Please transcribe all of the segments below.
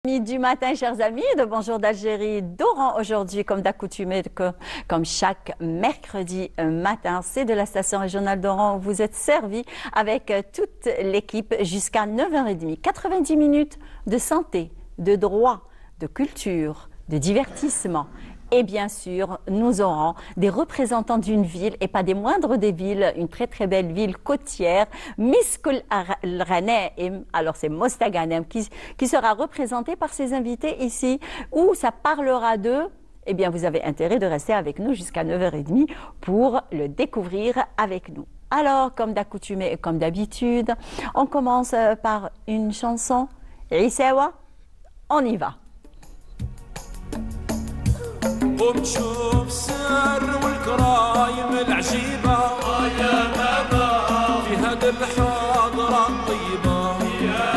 Du matin, chers amis, de Bonjour d'Algérie, d'Oran aujourd'hui, comme d'accoutumé, comme chaque mercredi matin, c'est de la station régionale d'Oran où vous êtes servis avec toute l'équipe jusqu'à 9h30. 90 minutes de santé, de droit, de culture, de divertissement. Et bien sûr, nous aurons des représentants d'une ville, et pas des moindres des villes, une très très belle ville côtière, Miskul al-Ghanaim, alors c'est Mostaganem, qui sera représenté par ses invités ici, où ça parlera d'eux. Eh bien, vous avez intérêt de rester avec nous jusqu'à 9h30 pour le découvrir avec nous. Alors, comme d'accoutumé et comme d'habitude, on commence par une chanson. Issawa, on y va. وبشوف سر والكرايم العجيبة يا بابا في هذا الحضرة الطيبة يا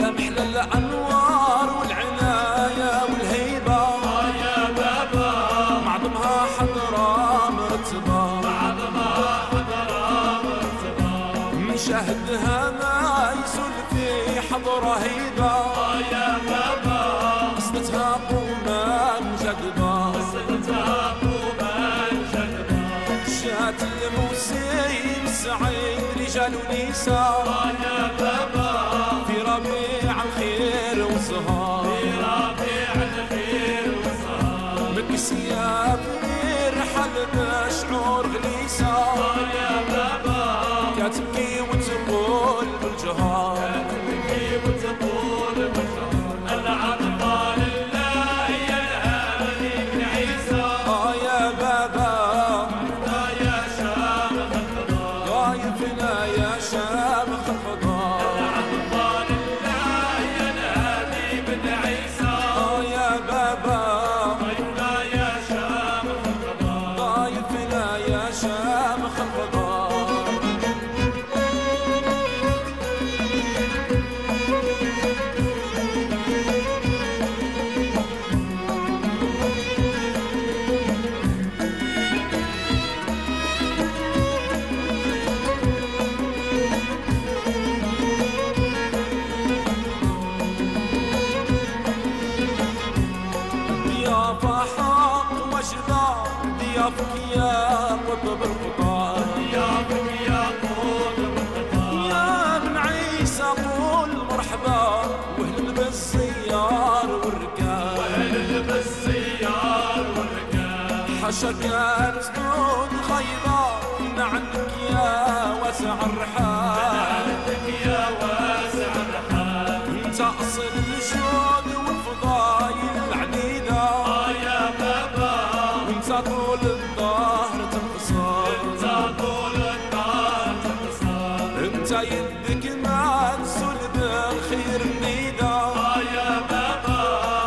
محلى الأنوار والعناية والهيبة يا بابا معظمها حضرة مرتبة نشاهدها ما يزول في حضرة هيبة يا بابا قصتها قوما جذبة شات الموسم سعيد رجال ونساء يا بابا في ربيع الخير والزهار مكسية بنرحل بشعور غليسة يا بابا كتبكي وتقول بالجهار ضيافك يا قطب القطار يا بن عيسى قول مرحبا واهلا بالزيار والركاب حشا كانت جنود خيبة من عندك يا واسع الرحال انت اصل الجود والفضايل العديدة يا بابا وانت طول الظهر تنقصر انت يدك ما تزول بالخير النيدة يا بابا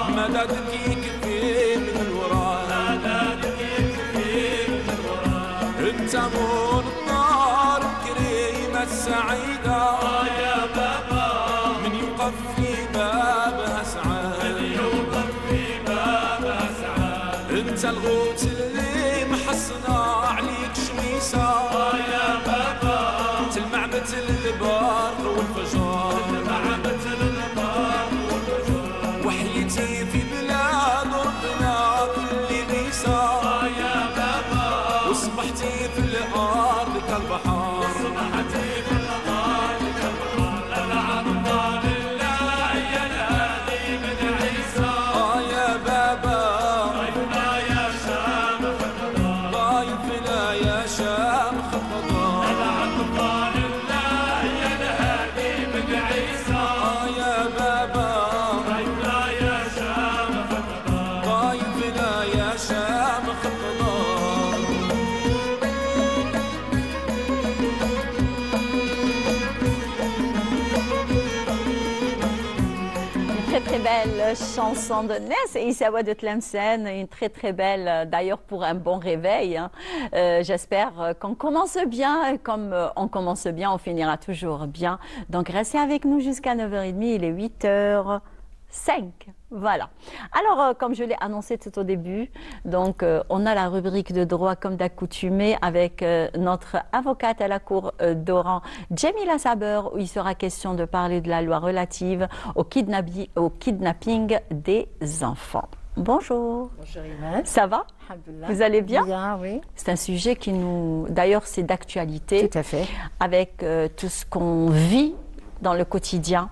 مدادك يكفي من الوراء انت مول النار الكريمة السعيدة يا بابا من يوقف في بابها سعاد انت الغوت اللي محصنا عليك شميسة يا بابا تلمع مثل البر والفجار وحيتي في بلاد ربنا كل غيسة يا بابا وصبحتي في الارض كالبحر Très belle chanson de Ness et Issawa de Tlemcen, une très très belle d'ailleurs pour un bon réveil. Hein. J'espère qu'on commence bien et comme on commence bien, on finira toujours bien. Donc restez avec nous jusqu'à 9h30, il est 8h. 5. Voilà. Alors, comme je l'ai annoncé tout au début, donc on a la rubrique de droit comme d'accoutumé avec notre avocate à la Cour d'Oran, Djemila Saber, où il sera question de parler de la loi relative au kidnapping des enfants. Bonjour. Bonjour Iman. Ça va? Vous allez bien? Bien, oui. C'est un sujet qui nous... D'ailleurs, c'est d'actualité. Tout à fait. Avec tout ce qu'on vit dans le quotidien.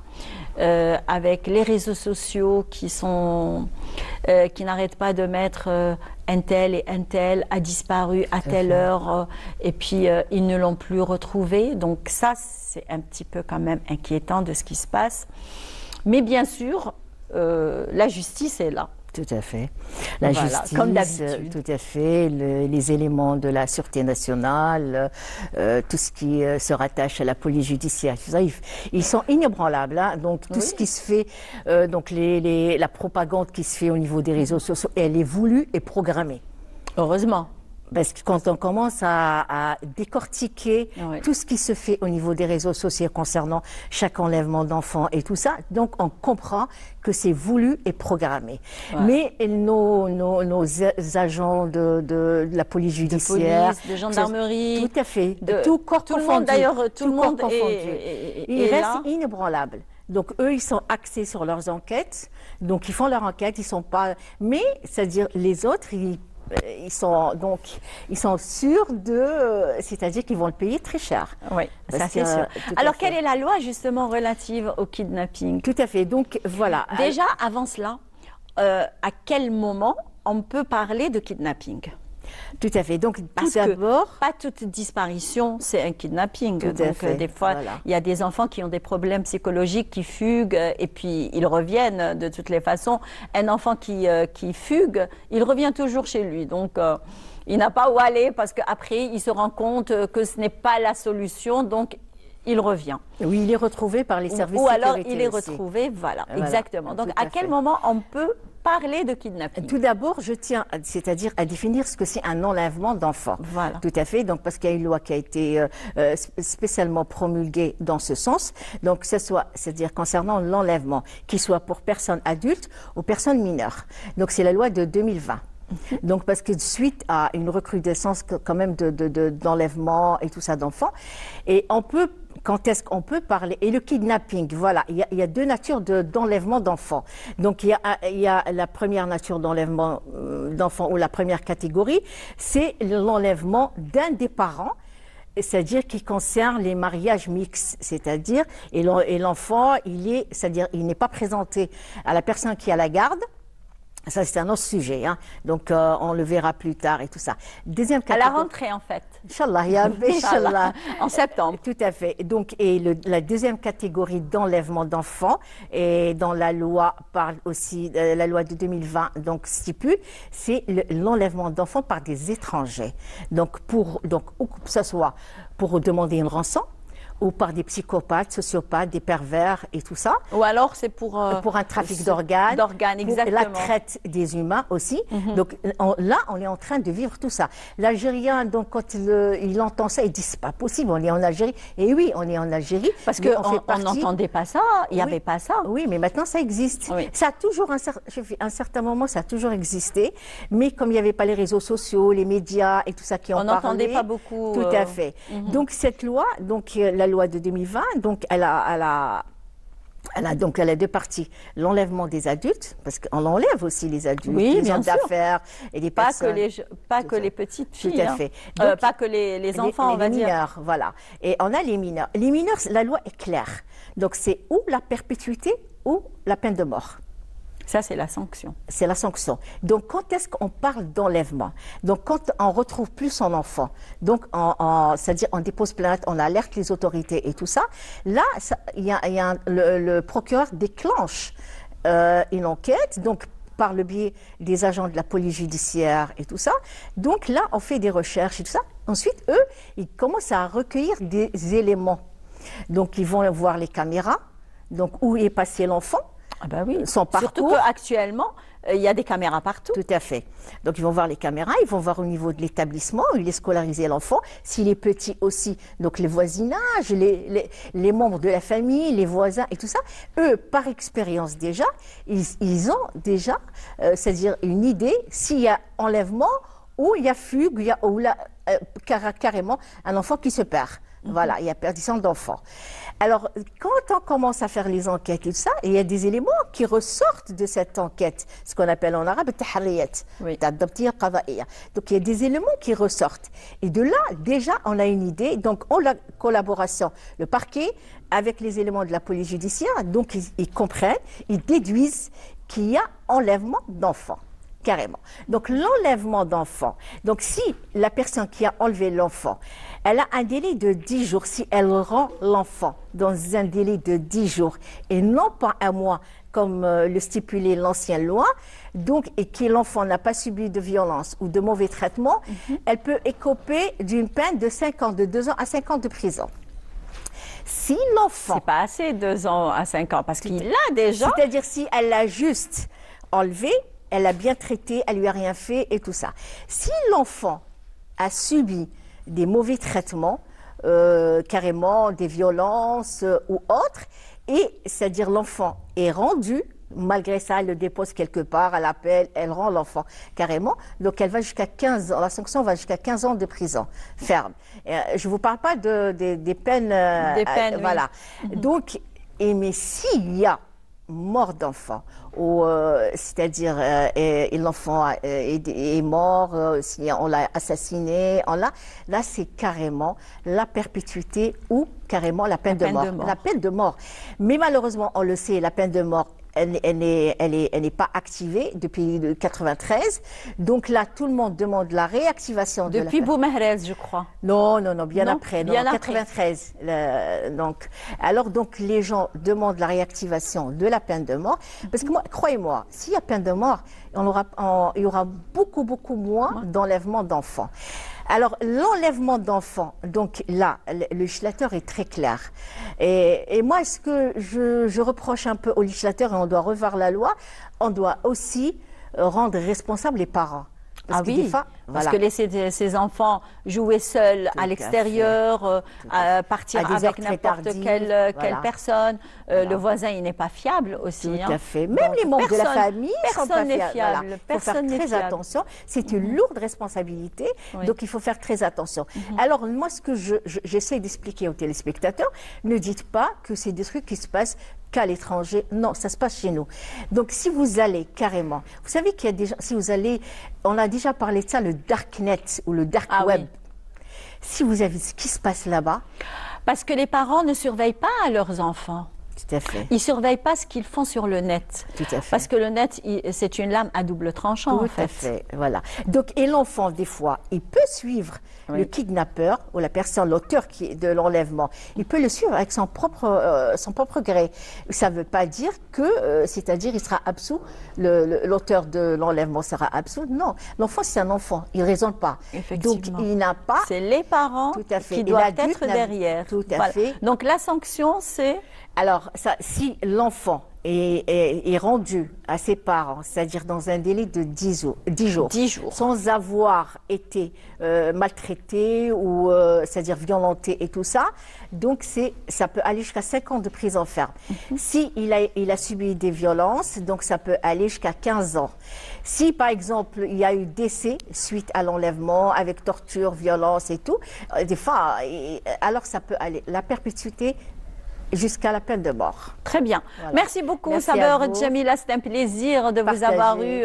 Avec les réseaux sociaux qui n'arrêtent pas de mettre un tel et un tel a disparu à telle heure et puis ils ne l'ont plus retrouvé. Donc ça, c'est un petit peu quand même inquiétant de ce qui se passe. Mais bien sûr, la justice est là. Tout à fait. La Voilà, justice, comme d'habitude. tout à fait, les éléments de la sûreté nationale, tout ce qui se rattache à la police judiciaire, tout ça, ils sont inébranlables. Hein. Donc tout ce qui se fait, donc la propagande qui se fait au niveau des réseaux sociaux, elle est voulue et programmée. Heureusement. Parce que quand on commence à décortiquer tout ce qui se fait au niveau des réseaux sociaux concernant chaque enlèvement d'enfants et tout ça, donc on comprend que c'est voulu et programmé. Mais nos agents de la police judiciaire, de gendarmerie, tout à fait, de tout corps tout confondu, le monde d'ailleurs, tout le monde ils restent inébranlables. Donc eux, ils sont axés sur leurs enquêtes, donc ils font leur enquête, ils sont pas. Mais c'est-à-dire les autres, ils sont sûrs c'est-à-dire qu'ils vont le payer très cher. Oui, ça c'est sûr. Alors quelle est la loi justement relative au kidnapping? Tout à fait. Donc voilà. Déjà avant cela, à quel moment on peut parler de kidnapping? Tout à fait. Donc, parce que pas toute disparition, c'est un kidnapping. Donc, des fois, il y a des enfants qui ont des problèmes psychologiques, qui fuguent, et puis ils reviennent de toutes les façons. Un enfant qui fugue, il revient toujours chez lui. Donc, il n'a pas où aller parce qu'après, il se rend compte que ce n'est pas la solution. Donc, il revient. Oui, il est retrouvé par les services de sécurité. Ou alors, il est aussi retrouvé, voilà, exactement. Donc, à quel moment on peut parler de kidnapping? Tout d'abord, je tiens, c'est-à-dire à définir ce que c'est un enlèvement d'enfant. Voilà. Tout à fait. Donc, parce qu'il y a une loi qui a été spécialement promulguée dans ce sens. Donc, c'est-à-dire concernant l'enlèvement, qu'il soit pour personnes adultes ou personnes mineures. Donc, c'est la loi de 2020. Donc, parce que suite à une recrudescence quand même d'enlèvement et tout ça d'enfants, et quand est-ce qu'on peut parler? Et le kidnapping, voilà, il y a deux natures d'enlèvement d'enfants. Donc, il y a la première nature d'enlèvement d'enfants, ou la première catégorie, c'est l'enlèvement d'un des parents, c'est-à-dire qui concerne les mariages mixtes, c'est-à-dire, et l'enfant, c'est-à-dire, il n'est pas présenté à la personne qui a la garde. Ça, c'est un autre sujet, hein. Donc on le verra plus tard et tout ça. Deuxième catégorie. À la rentrée, en fait. Inch'Allah, ya Rabbi, Inch'Allah. En septembre. Tout à fait. Donc, la deuxième catégorie d'enlèvement d'enfants, et dans la loi parle aussi, la loi de 2020, donc stipule, c'est l'enlèvement d'enfants par des étrangers. Donc, où que ce soit pour demander une rançon, ou par des psychopathes, sociopathes, des pervers et tout ça. Ou alors c'est pour un trafic d'organes. Exactement. La traite des humains aussi. Donc là, on est en train de vivre tout ça. L'Algérien, donc quand il entend ça, il dit c'est pas possible, on est en Algérie. Et oui, on est en Algérie. Parce qu'on n'entendait pas ça, il n'y avait pas ça. Oui, mais maintenant ça existe. Oui. Ça a toujours, un certain moment, ça a toujours existé. Mais comme il n'y avait pas les réseaux sociaux, les médias et tout ça qui en parlaient. On n'entendait pas beaucoup. Tout à fait. Donc cette loi, donc la loi de 2020, donc elle a deux parties. L'enlèvement des adultes, parce qu'on enlève aussi les adultes, les gens d'affaires et les personnes. Pas que les petites filles. Tout à fait. Donc, pas que les enfants, on va dire. Les mineurs, voilà. Et on a les mineurs. Les mineurs, la loi est claire. Donc c'est ou la perpétuité ou la peine de mort. Ça, c'est la sanction. C'est la sanction. Donc, quand est-ce qu'on parle d'enlèvement? Donc, quand on retrouve plus son enfant, donc, c'est-à-dire on dépose plainte, on alerte les autorités et tout ça, là, le procureur déclenche une enquête, donc, par le biais des agents de la police judiciaire et tout ça. Donc, là, on fait des recherches et tout ça. Ensuite, eux, ils commencent à recueillir des éléments. Donc, ils vont voir les caméras, donc, où est passé l'enfant. Ah ben oui. Son parcours. Surtout qu'actuellement, il y a des caméras partout. Tout à fait. Donc, ils vont voir les caméras, ils vont voir au niveau de l'établissement où il est scolarisé l'enfant, s'il est petit aussi, donc les voisinages, les membres de la famille, les voisins et tout ça. Eux, par expérience déjà, ils ont déjà, c'est-à-dire une idée s'il y a enlèvement ou il y a fugue, ou là, carrément un enfant qui se perd. Voilà, il y a perdition d'enfants. Alors, quand on commence à faire les enquêtes et tout ça, il y a des éléments qui ressortent de cette enquête, ce qu'on appelle en arabe التحريات. Oui. Donc, il y a des éléments qui ressortent. Et de là, déjà, on a une idée. Donc, en la collaboration, le parquet, avec les éléments de la police judiciaire, donc ils comprennent, ils déduisent qu'il y a enlèvement d'enfants. Carrément. Donc, l'enlèvement d'enfant. Donc, si la personne qui a enlevé l'enfant, elle a un délai de 10 jours, si elle rend l'enfant dans un délai de 10 jours et non pas un mois, comme le stipulait l'ancienne loi, donc, et que l'enfant n'a pas subi de violence ou de mauvais traitement, elle peut écoper d'une peine de 5 ans, de 2 ans à 5 ans de prison. Si l'enfant... C'est pas assez, 2 ans à 5 ans, parce qu'il a déjà... C'est-à-dire si elle l'a juste enlevé, elle l'a bien traité, elle lui a rien fait et tout ça. Si l'enfant a subi des mauvais traitements, carrément des violences ou autres, et c'est-à-dire l'enfant est rendu, malgré ça, elle le dépose quelque part, elle appelle, elle rend l'enfant carrément, donc elle va jusqu'à 15 ans, la sanction va jusqu'à 15 ans de prison ferme. Je ne vous parle pas des peines, voilà. Oui. Donc, mais s'il y a mort d'enfant, ou c'est-à-dire l'enfant est mort, si on l'a assassiné, là c'est carrément la perpétuité ou carrément la peine de mort. La peine de mort. Mais malheureusement, on le sait, la peine de mort, elle n'est pas activée depuis 1993. Donc là, tout le monde demande la réactivation de la peine. Depuis Boumahrez, je crois. Non, bien Non, après, bien en après. 93. Donc, les gens demandent la réactivation de la peine de mort. Parce que moi, croyez-moi, s'il y a peine de mort, il y aura beaucoup, beaucoup moins d'enlèvement d'enfants. Alors, l'enlèvement d'enfants, donc là, le législateur est très clair. Et moi, ce que je reproche un peu au législateur, et on doit revoir la loi, on doit aussi rendre responsables les parents. Parce que des fois, parce que laisser ces enfants jouer seuls à l'extérieur, partir avec n'importe quelle personne, le voisin il n'est pas fiable aussi. Tout à fait. Même les membres de la famille sont pas fiables. Il faut faire très attention. C'est une lourde responsabilité, donc il faut faire très attention. Alors moi, ce que j'essaie d'expliquer aux téléspectateurs, ne dites pas que c'est des trucs qui se passent qu'à l'étranger. Non, ça se passe chez nous. Donc, si vous allez carrément, vous savez qu'il y a déjà, si vous allez, on a déjà parlé de ça, le darknet ou le dark web. Oui. Si vous avez ce qui se passe là-bas. Parce que les parents ne surveillent pas leurs enfants. Tout à fait. Ils ne surveillent pas ce qu'ils font sur le net. Tout à fait. Parce que le net, c'est une lame à double tranchant, Tout en fait. à fait, voilà. Donc, et l'enfant, des fois, il peut suivre le kidnappeur ou la personne, l'auteur de l'enlèvement. Il peut le suivre avec son propre gré. Ça ne veut pas dire que, c'est-à-dire, il sera absous, l'auteur de l'enlèvement sera absous. Non, l'enfant, c'est un enfant, il ne raisonne pas. Effectivement. Donc, il n'a pas... C'est les parents qui doivent être derrière. Tout à fait. Donc, la sanction, c'est... Alors, si l'enfant est rendu à ses parents, c'est-à-dire dans un délai de 10 jours, sans avoir été maltraité ou c'est-à-dire violenté et tout ça, donc ça peut aller jusqu'à 5 ans de prison ferme. Si il a subi des violences, donc ça peut aller jusqu'à 15 ans. Si par exemple il y a eu décès suite à l'enlèvement avec torture, violence et tout, des fois, alors ça peut aller la perpétuité jusqu'à la peine de mort. Très bien. Voilà. Merci beaucoup, Saber Djamila. C'est un plaisir de vous avoir eu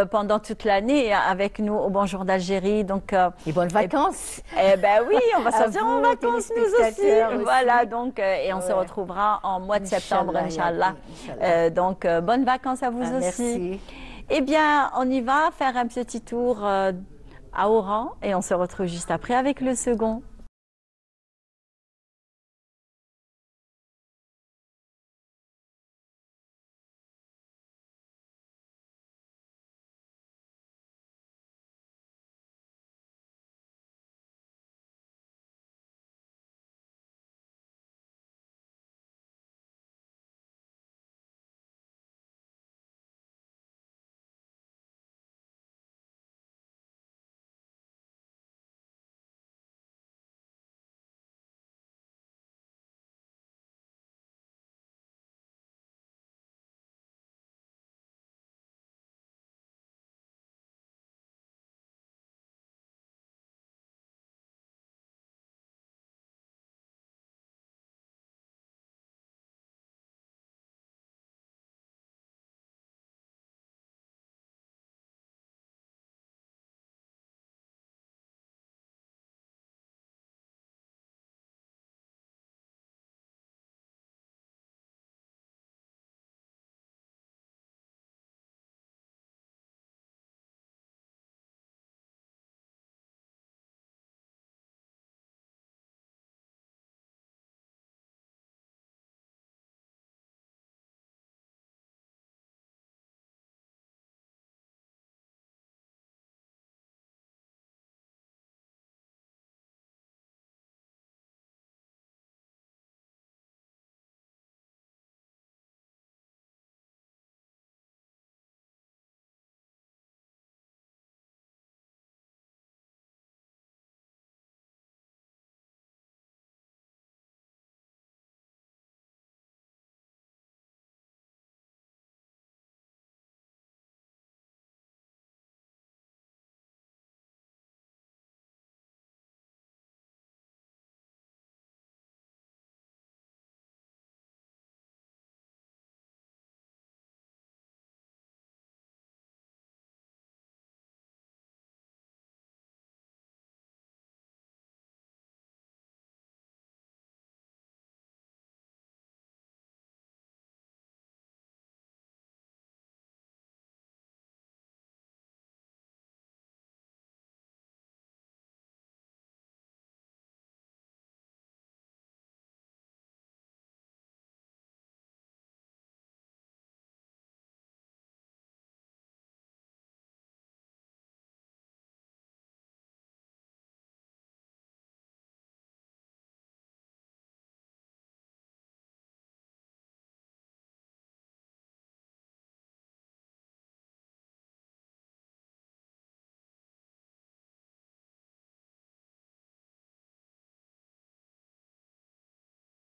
pendant toute l'année avec nous au Bonjour d'Algérie. Donc, et bonnes vacances. Eh ben oui, on va sortir en vacances nous aussi. Voilà, donc, et on se retrouvera en mois de septembre, Inch'Allah. Donc, bonnes vacances à vous aussi. Merci. Eh bien, on y va faire un petit tour à Oran et on se retrouve juste après avec le second.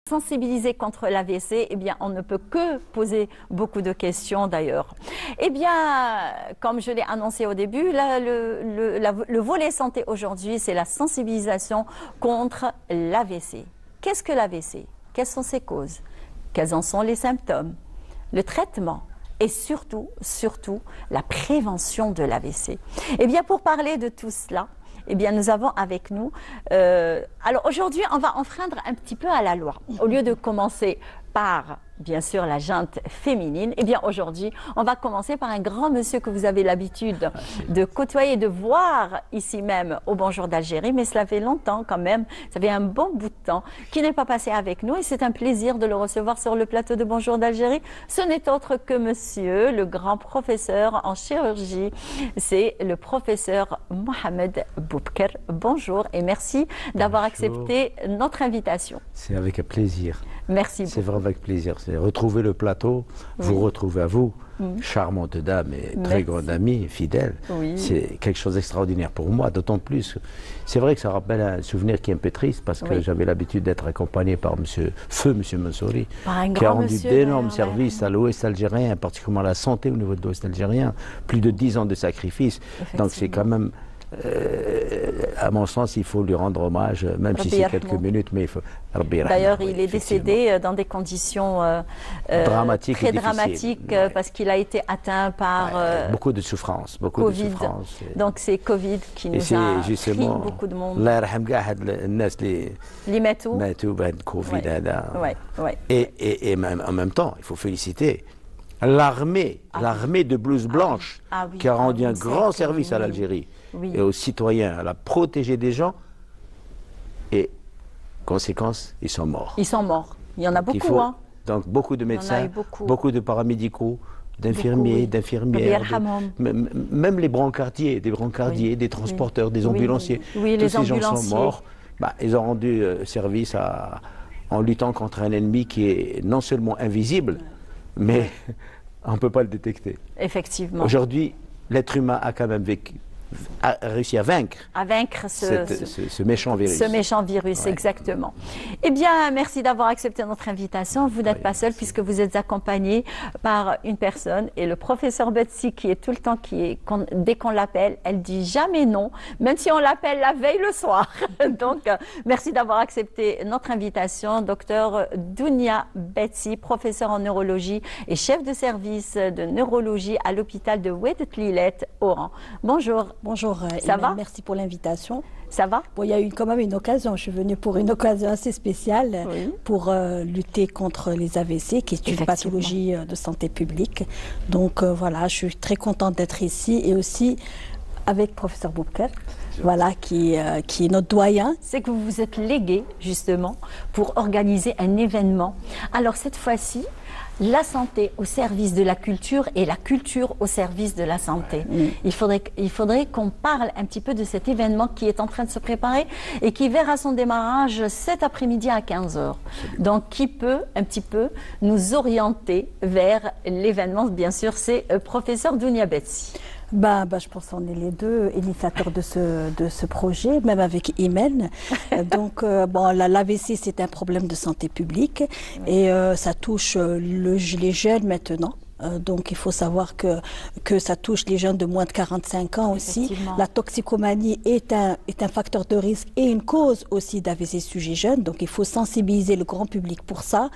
sensibiliser contre l'AVC, eh bien, on ne peut que poser beaucoup de questions d'ailleurs. Eh bien, comme je l'ai annoncé au début, le volet santé aujourd'hui, c'est la sensibilisation contre l'AVC. Qu'est-ce que l'AVC? Quelles sont ses causes? Quels en sont les symptômes? Le traitement et surtout la prévention de l'AVC. Eh bien, pour parler de tout cela, eh bien, nous avons avec nous... alors aujourd'hui, on va enfreindre un petit peu à la loi. Au lieu de commencer par, bien sûr, la junte féminine, eh bien, aujourd'hui, on va commencer par un grand monsieur que vous avez l'habitude de côtoyer, de voir ici même au Bonjour d'Algérie, mais cela fait longtemps quand même, ça fait un bon bout de temps qu'il n'est pas passé avec nous et c'est un plaisir de le recevoir sur le plateau de Bonjour d'Algérie. Ce n'est autre que monsieur, le grand professeur en chirurgie, c'est le professeur Mohamed Boubker. Bonjour et merci d'avoir accepté notre invitation. C'est avec plaisir. Merci beaucoup. C'est vraiment avec plaisir. C'est retrouver le plateau, vous retrouver à vous, charmante dame et très grande amie, fidèle. Oui. C'est quelque chose d'extraordinaire pour moi, d'autant plus. C'est vrai que ça rappelle un souvenir qui est un peu triste parce que j'avais l'habitude d'être accompagné par Feu Mansouri, qui a rendu d'énormes services à l'Ouest algérien, particulièrement à la santé au niveau de l'Ouest algérien. Plus de 10 ans de sacrifices. Donc c'est quand même... à mon sens, il faut lui rendre hommage, même si c'est quelques minutes, mais il faut... D'ailleurs, il est décédé dans des conditions dramatiques très dramatiques parce qu'il a été atteint par beaucoup de souffrance, Covid. Donc c'est Covid qui nous a pris beaucoup de monde. Et en même temps, il faut féliciter l'armée de blouse blanche qui a rendu un grand service à l'Algérie et aux citoyens. Elle a protégé des gens et, conséquence, ils sont morts. Ils sont morts. Il y en a beaucoup. Donc beaucoup de médecins, beaucoup de paramédicaux, d'infirmiers, d'infirmières, même les brancardiers, des transporteurs, des ambulanciers. Tous ces gens sont morts. Ils ont rendu service en luttant contre un ennemi qui est non seulement invisible, mais on ne peut pas le détecter. Effectivement. Aujourd'hui, l'être humain a quand même réussi à vaincre ce méchant virus. Ce méchant virus, exactement. Eh bien, merci d'avoir accepté notre invitation. Vous n'êtes pas seul puisque vous êtes accompagné par une personne et le professeur Betsy qui est tout le temps, dès qu'on l'appelle, elle dit jamais non, même si on l'appelle la veille le soir. Donc, merci d'avoir accepté notre invitation. Docteur Dounia Betsy, professeur en neurologie et chef de service de neurologie à l'hôpital de Oued-Tlilet, Oran. Bonjour. Bonjour, ça va? Merci pour l'invitation. Ça va? Bon, il y a eu quand même une occasion. Je suis venue pour une occasion assez spéciale pour lutter contre les AVC, qui est une pathologie de santé publique. Donc voilà, je suis très contente d'être ici et aussi avec professeur Boubker, voilà, qui est notre doyen. C'est que vous vous êtes légué justement pour organiser un événement. Alors cette fois-ci, la santé au service de la culture et la culture au service de la santé. Il faudrait qu'on parle un petit peu de cet événement qui est en train de se préparer et qui verra son démarrage cet après-midi à 15 h. Donc, qui peut un petit peu nous orienter vers l'événement? Bien sûr, c'est professeur Dounia Betsy. Je pense qu'on est les deux initiateurs de ce projet, même avec Imen. Donc, l'AVC, c'est un problème de santé publique et ça touche les jeunes maintenant. Donc il faut savoir que ça touche les jeunes de moins de 45 ans aussi. La toxicomanie est un facteur de risque et une cause aussi d'AVC sujet jeune. Donc il faut sensibiliser le grand public pour ça.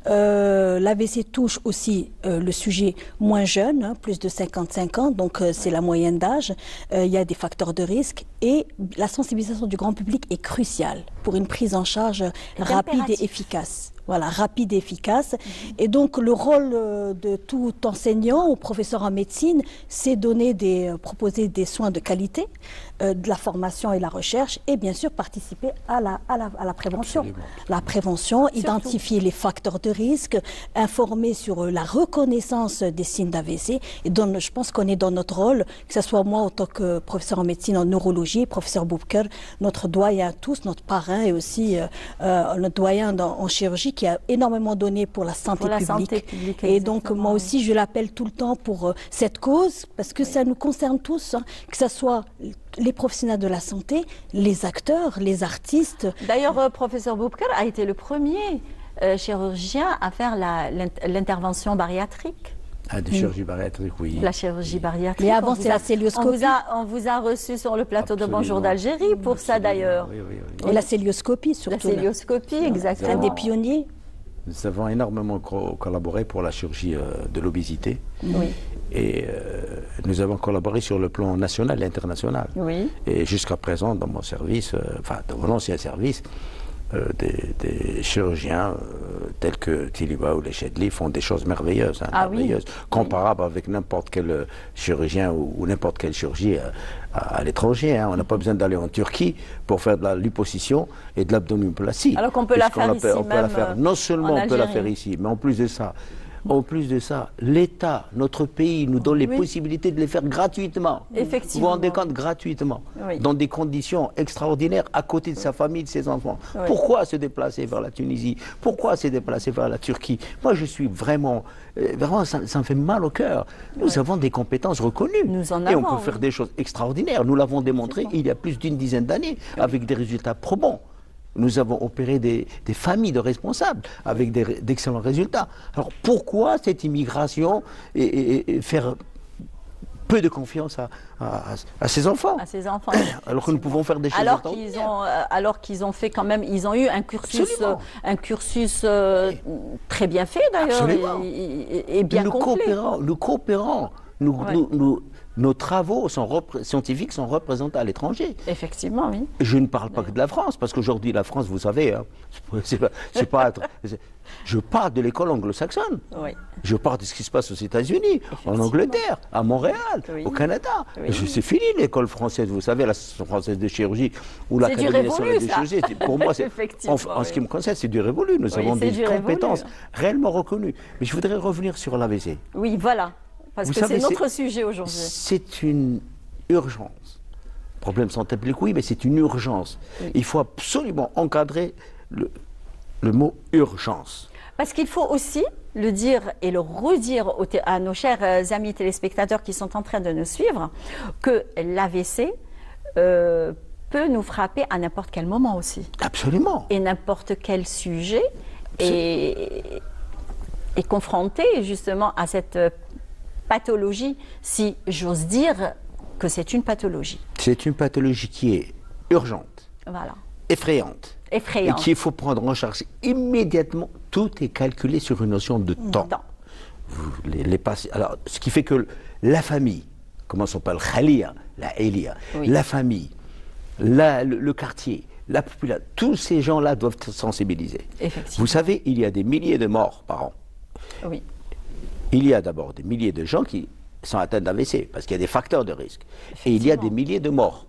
L'AVC touche aussi le sujet moins jeune, plus de 55 ans, donc c'est la moyenne d'âge. Il y a des facteurs de risque et la sensibilisation du grand public est cruciale pour une prise en charge rapide et efficace. Voilà, rapide et efficace. Et donc, le rôle de tout enseignant ou professeur en médecine, c'est proposer des soins de qualité, de la formation et la recherche, et bien sûr participer à la prévention. Absolument. La prévention, surtout identifier les facteurs de risque, informer sur la reconnaissance des signes d'AVC. Et donc, je pense qu'on est dans notre rôle, que ce soit moi en tant que professeur en médecine, en neurologie, professeur Boubker, notre doyen tous, notre parrain et aussi notre doyen en chirurgie, qui a énormément donné pour la santé publique. Et donc, moi aussi, je l'appelle tout le temps pour cette cause, parce que ça nous concerne tous, que ce soit les professionnels de la santé, les acteurs, les artistes. D'ailleurs, professeur Boubker a été le premier chirurgiens à faire l'intervention bariatrique. Ah, des chirurgies bariatriques, oui. La chirurgie bariatrique. Mais avant, c'est la célioscopie. On vous a reçu sur le plateau de Bonjour d'Algérie pour ça, d'ailleurs. Oui. Et la célioscopie, surtout. La célioscopie, exactement. Un des pionniers. Nous avons énormément collaboré pour la chirurgie de l'obésité. Oui. Et nous avons collaboré sur le plan national et international. Oui. Et jusqu'à présent, dans mon service, dans mon ancien service, des chirurgiens tels que Tiliba ou les Chedli font des choses merveilleuses, merveilleuses, comparables avec n'importe quel chirurgien ou n'importe quelle chirurgie à l'étranger. On n'a pas besoin d'aller en Turquie pour faire de la liposuction et de l'abdominoplastie. Alors qu'on peut la faire ici même. Non seulement on peut la faire ici, mais en plus de ça, l'État, notre pays, nous donne les possibilités de les faire gratuitement. Effectivement. Vous vous rendez compte, gratuitement, dans des conditions extraordinaires, à côté de sa famille, de ses enfants. Oui. Pourquoi se déplacer vers la Tunisie? Pourquoi se déplacer vers la Turquie? Moi, je suis vraiment, ça me fait mal au cœur. Nous avons des compétences reconnues. Nous en et avons, on peut faire des choses extraordinaires. Nous l'avons démontré il y a plus d'une dizaine d'années, avec des résultats probants. Nous avons opéré des familles de responsables avec d'excellents résultats. Alors pourquoi cette immigration et faire peu de confiance à ces enfants? À ces enfants. Alors que nous pouvons faire des choses alors qu'ils ont fait quand même, ils ont eu un cursus très bien fait d'ailleurs et bien complet. Nous coopérons. Nos travaux scientifiques sont représentés à l'étranger. Effectivement, oui. Je ne parle pas que de la France, parce qu'aujourd'hui, la France, vous savez, je parle de l'école anglo-saxonne. Oui. Je parle de ce qui se passe aux États-Unis, en Angleterre, à Montréal, au Canada. Oui. C'est fini l'école française, vous savez, l'association française de chirurgie ou l'Académie nationale de chirurgie. Pour moi, en ce qui me concerne, c'est du révolu. Nous avons des compétences réellement reconnues. Mais je voudrais revenir sur l'AVC. Oui, voilà. Parce que c'est notre sujet aujourd'hui. C'est une urgence. Problème santé publique, oui, mais c'est une urgence. Oui. Il faut absolument encadrer le mot urgence. Parce qu'il faut aussi le dire et le redire à nos chers amis téléspectateurs qui sont en train de nous suivre, que l'AVC peut nous frapper à n'importe quel moment aussi. Absolument. Et n'importe quel sujet est confronté justement à cette pathologie, si j'ose dire que c'est une pathologie. C'est une pathologie qui est urgente, effrayante, et qu'il faut prendre en charge immédiatement. Tout est calculé sur une notion de temps. Alors, ce qui fait que la famille, commençons par le Khalia, la Elia, la famille, le quartier, la population, tous ces gens-là doivent être sensibilisés. Vous savez, il y a des milliers de morts par an. Oui. Il y a d'abord des milliers de gens qui sont atteints d'AVC, parce qu'il y a des facteurs de risque. Et il y a des milliers de morts.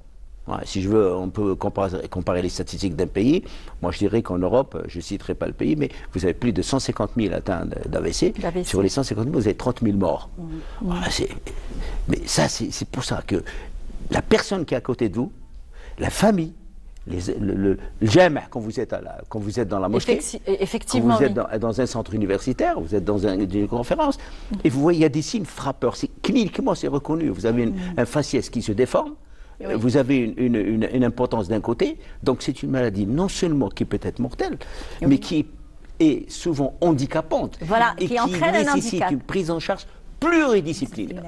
Ouais, si je veux, on peut comparer les statistiques d'un pays. Moi, je dirais qu'en Europe, je ne citerai pas le pays, mais vous avez plus de 150 000 atteints d'AVC. Sur les 150 000, vous avez 30 000 morts. Mais ça, c'est pour ça que la personne qui est à côté de vous, la famille, le jama, quand vous êtes dans la mosquée, effectivement, quand vous êtes dans un centre universitaire, vous êtes dans une conférence, et vous voyez, il y a des signes frappeurs. Cliniquement, c'est reconnu. Vous avez un faciès qui se déforme, vous avez une impotence d'un côté, donc c'est une maladie non seulement qui peut être mortelle, mais qui est souvent handicapante, et qui nécessite une prise en charge pluridisciplinaire,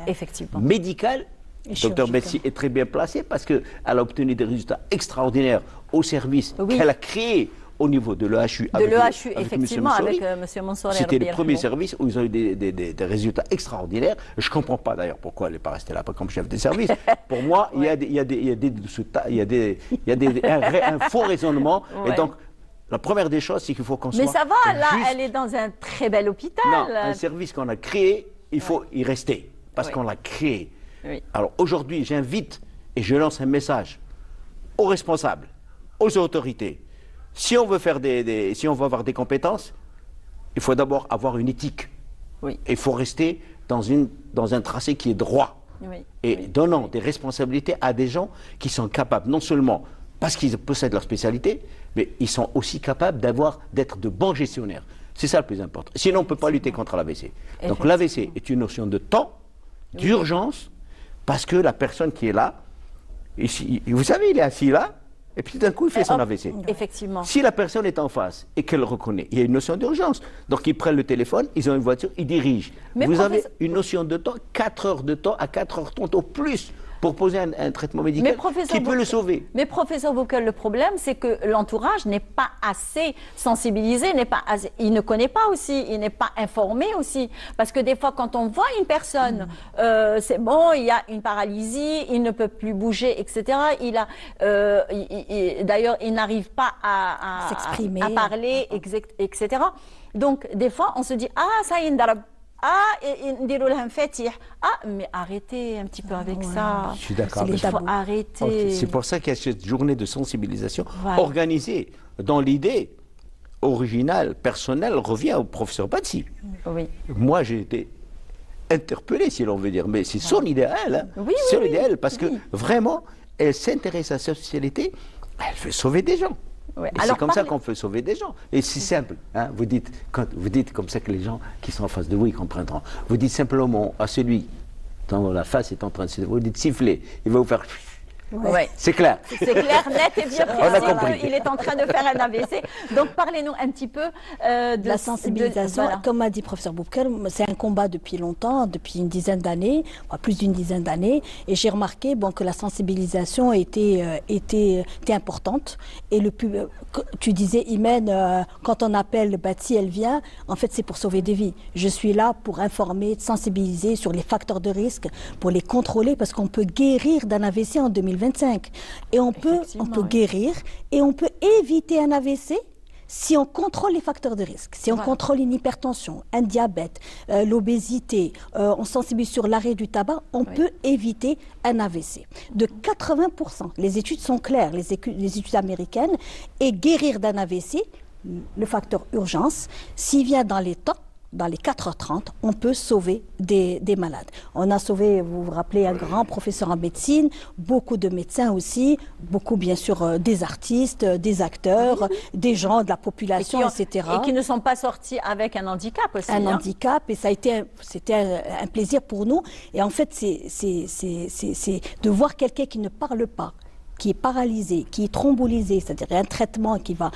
médicale. Le docteur Messi est très bien placé parce qu'elle a obtenu des résultats extraordinaires au service qu'elle a créé au niveau de l'EHU. Effectivement, avec M. Mansouri. C'était le premier service où ils ont eu des résultats extraordinaires. Je ne comprends pas d'ailleurs pourquoi elle n'est pas restée là comme chef de service. Pour moi, il y a un faux raisonnement. Et donc, la première des choses, c'est qu'il faut qu'on soit. Mais ça va, là, elle est dans un très bel hôpital. Non, un service qu'on a créé, il faut y rester parce qu'on l'a créé. Alors aujourd'hui, j'invite et je lance un message aux responsables, aux autorités. Si on veut si on veut avoir des compétences, il faut d'abord avoir une éthique. Il faut rester dans un tracé qui est droit. Et donnant des responsabilités à des gens qui sont capables, non seulement parce qu'ils possèdent leur spécialité, mais ils sont aussi capables d'être de bons gestionnaires. C'est ça le plus important. Sinon, on ne peut pas lutter contre l'AVC. Donc l'AVC est une notion de temps, d'urgence, parce que la personne qui est là, ici, vous savez, il est assis là, Et puis d'un coup, il fait son AVC. Effectivement. Si la personne est en face et qu'elle reconnaît, il y a une notion d'urgence. Donc ils prennent le téléphone, ils ont une voiture, ils dirigent. Mais vous avez une notion de temps, 4 heures de temps à 4 heures de temps au plus pour poser un traitement médical qui peut le sauver. Mais professeur Boukel, le problème, c'est que l'entourage n'est pas assez sensibilisé, il ne connaît pas aussi, il n'est pas informé aussi. Parce que des fois, quand on voit une personne, c'est bon, il y a une paralysie, il ne peut plus bouger, etc. D'ailleurs, il n'arrive pas à s'exprimer, à parler, etc. Donc, des fois, on se dit, ah, ça y est, mais arrêtez un petit peu avec ça. Je suis d'accord. Il faut arrêter. C'est pour ça qu'il y a cette journée de sensibilisation organisée dans l'idée originale, personnelle, revient au professeur Badji. Oui. Moi, j'ai été interpellé, si l'on veut dire, mais c'est son idéal. Hein. Oui, c'est son idéal parce que vraiment, elle s'intéresse à sa société, elle veut sauver des gens. Ouais. C'est comme ça qu'on peut sauver des gens. Et c'est simple. Hein, vous dites comme ça que les gens qui sont en face de vous, ils comprendront. Vous dites simplement à celui dont la face est en train de se... Vous dites siffler. Il va vous faire... Ouais. C'est clair. C'est clair, net et bien précis qu'il est en train de faire un AVC. Donc parlez-nous un petit peu de la sensibilisation. Voilà. Comme a dit le professeur Boukel, c'est un combat depuis longtemps, depuis une dizaine d'années, plus d'une dizaine d'années. Et j'ai remarqué que la sensibilisation était importante. Et tu disais, Imen, quand on appelle Bati, elle vient. En fait, c'est pour sauver des vies. Je suis là pour informer, sensibiliser sur les facteurs de risque, pour les contrôler, parce qu'on peut guérir d'un AVC en 2025. Et on peut guérir et on peut éviter un AVC si on contrôle les facteurs de risque, si on contrôle une hypertension, un diabète, l'obésité, on sensibilise sur l'arrêt du tabac, on peut éviter un AVC. De 80%, les études sont claires, les études américaines, et guérir d'un AVC, le facteur urgence, s'il vient dans les temps, dans les 4h30, on peut sauver des malades. On a sauvé, vous vous rappelez, un grand professeur en médecine, beaucoup de médecins aussi, beaucoup bien sûr des artistes, des acteurs, des gens de la population, etc. Et qui ne sont pas sortis avec un handicap aussi. Un handicap, et c'était un plaisir pour nous. Et en fait, c'est de voir quelqu'un qui ne parle pas, qui est paralysé, qui est thrombolisé, c'est-à-dire un traitement qui va...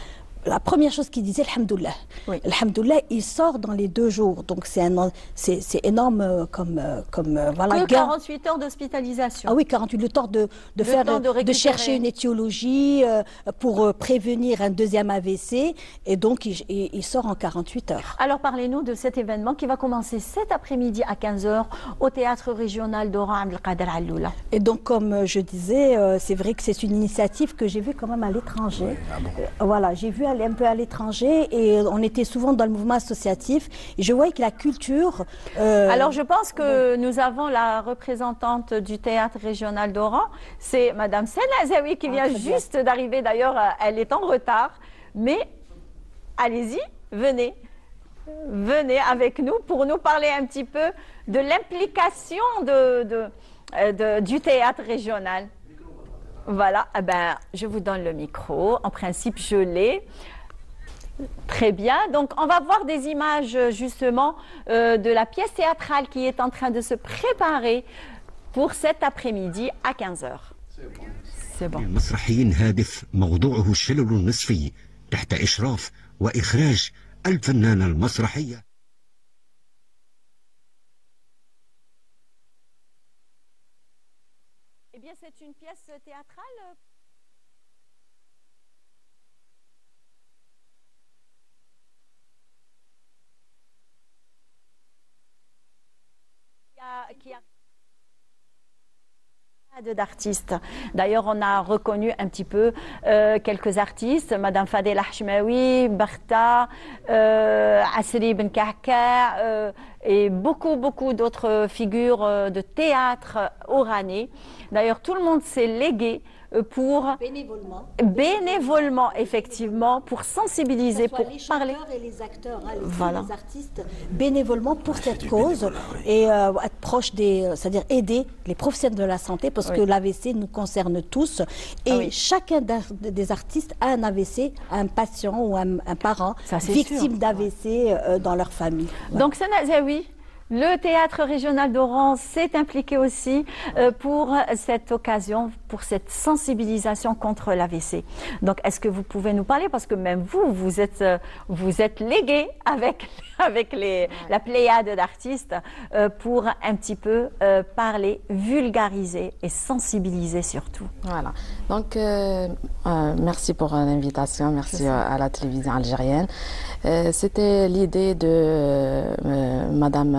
La première chose qu'il disait, Alhamdoulilah. Oui. Alhamdoulilah, il sort dans les 2 jours. Donc c'est énorme comme voilà. 48 heures d'hospitalisation. Ah oui, 48, le temps de chercher une étiologie pour prévenir un deuxième AVC. Et donc il sort en 48 heures. Alors parlez-nous de cet événement qui va commencer cet après-midi à 15h au Théâtre Régional d'Oran Abdelkader Alloula. Et donc comme je disais, c'est vrai que c'est une initiative que j'ai vue quand même à l'étranger. Oui, ah bon. Voilà, j'ai vu un peu à l'étranger et on était souvent dans le mouvement associatif et je voyais que la culture... Alors je pense que nous avons la représentante du théâtre régional d'Oran, c'est Madame Sena Zawi qui vient juste d'arriver, d'ailleurs elle est en retard, mais allez-y, venez avec nous pour nous parler un petit peu de l'implication du théâtre régional. Voilà, je vous donne le micro. En principe, je l'ai. Très bien. Donc, on va voir des images, justement, de la pièce théâtrale qui est en train de se préparer pour cet après-midi à 15h. C'est bon. المسرحيين هادف موضوعه الشلل النصفي تحت إشراف وإخراج الفنانة المسرحية. Eh bien, c'est une pièce théâtrale. Qui a d'artistes. D'ailleurs, on a reconnu un petit peu quelques artistes, Madame Fadela Hachmaoui, Barta, Asri Ben Kahka et beaucoup d'autres figures de théâtre oranais. D'ailleurs, tout le monde s'est légué pour bénévolement effectivement pour sensibiliser, pour les parler et les acteurs, les artistes bénévolement pour cette cause et être proche c'est-à-dire aider les professionnels de la santé parce que l'AVC nous concerne tous et chacun des artistes a un AVC, un patient ou un parent victime d'AVC dans leur famille. Donc Sena Zawi, le théâtre régional d'Oran s'est impliqué aussi pour cette occasion. pour cette sensibilisation contre l'AVC. Donc, est-ce que vous pouvez nous parler, parce que même vous êtes légué avec la pléiade d'artistes pour un petit peu parler, vulgariser et sensibiliser surtout. Voilà. Donc, merci pour l'invitation, merci à la télévision algérienne. C'était l'idée de Madame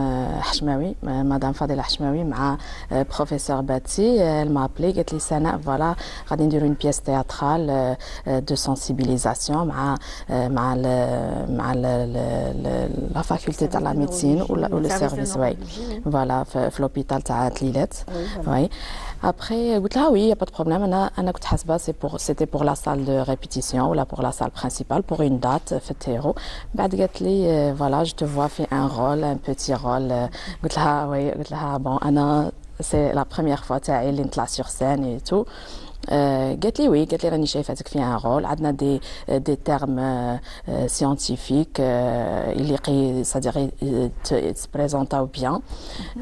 Hachmaoui, Madame Fadela Hachmaoui, ma professeur Bati. Elle m'a appelé, elle m'a dit Sana, voilà, on va faire une pièce théâtrale de sensibilisation la faculté de la médecine ou le service, oui. Voilà, l'hôpital de Tlilet. Oui. Après, oui, il n'y a pas de problème. C'était pour la salle de répétition ou là pour la salle principale, pour une date, Fétéro. Voilà, je te vois faire un rôle, un petit rôle. Oui, bon, c'est la première fois que tu es sur scène et tout. قالت لي وي قالت لي راني شايفاتك في ان رول عندنا دي تيرم سيانتيفيك يليقي صديقي تبريزونطاو بيان